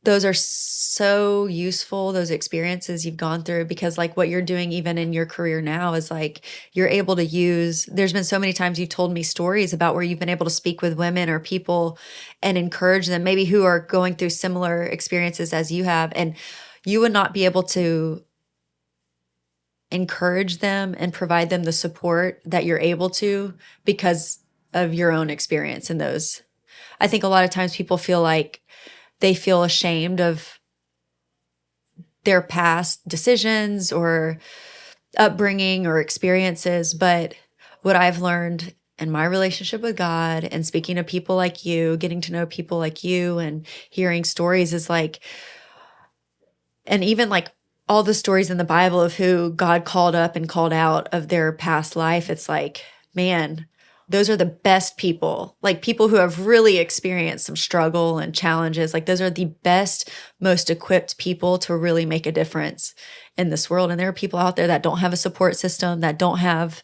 Those are so useful, those experiences you've gone through, because like what you're doing even in your career now is like you're able to use, there's been so many times you've told me stories about where you've been able to speak with women or people and encourage them maybe who are going through similar experiences as you have, and you would not be able to encourage them and provide them the support that you're able to because of your own experience in those. I think a lot of times people feel like they feel ashamed of their past decisions or upbringing or experiences. But what I've learned in my relationship with God and speaking to people like you, getting to know people like you and hearing stories is like, and even like all the stories in the Bible of who God called up and called out of their past life, it's like, man, those are the best people, like people who have really experienced some struggle and challenges. Like those are the best, most equipped people to really make a difference in this world. And there are people out there that don't have a support system, that don't have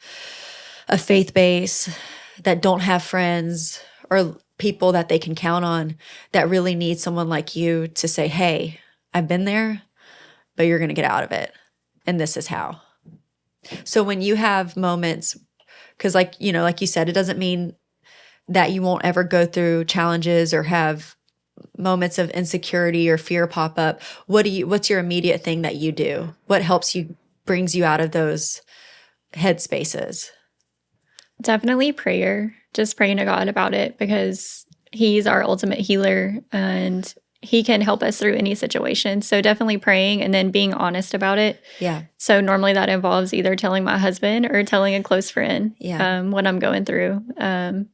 a faith base, that don't have friends or people that they can count on, that really need someone like you to say, hey, I've been there, but you're going to get out of it. And this is how. So when you have moments, because like, you know, like you said, it doesn't mean that you won't ever go through challenges or have moments of insecurity or fear pop up. What's your immediate thing that you do? What helps you, brings you out of those headspaces? Definitely prayer, just praying to God about it, because He's our ultimate healer and He can help us through any situation. So definitely praying and then being honest about it. Yeah. So normally that involves either telling my husband or telling a close friend Yeah. what I'm going through.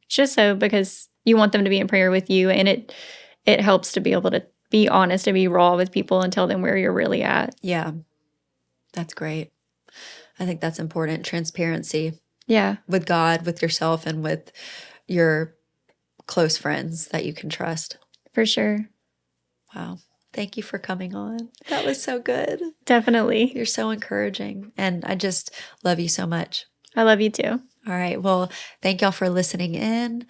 Just so, because you want them to be in prayer with you, and it helps to be able to be honest and be raw with people and tell them where you're really at. Yeah. That's great. I think that's important. Transparency. Yeah. With God, with yourself, and with your close friends that you can trust. For sure. Wow. Thank you for coming on. That was so good. Definitely. You're so encouraging. And I just love you so much. I love you too. All right. Well, thank y'all for listening in.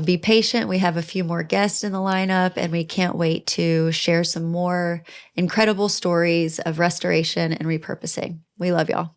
Be patient. We have a few more guests in the lineup, and we can't wait to share some more incredible stories of restoration and repurposing. We love y'all.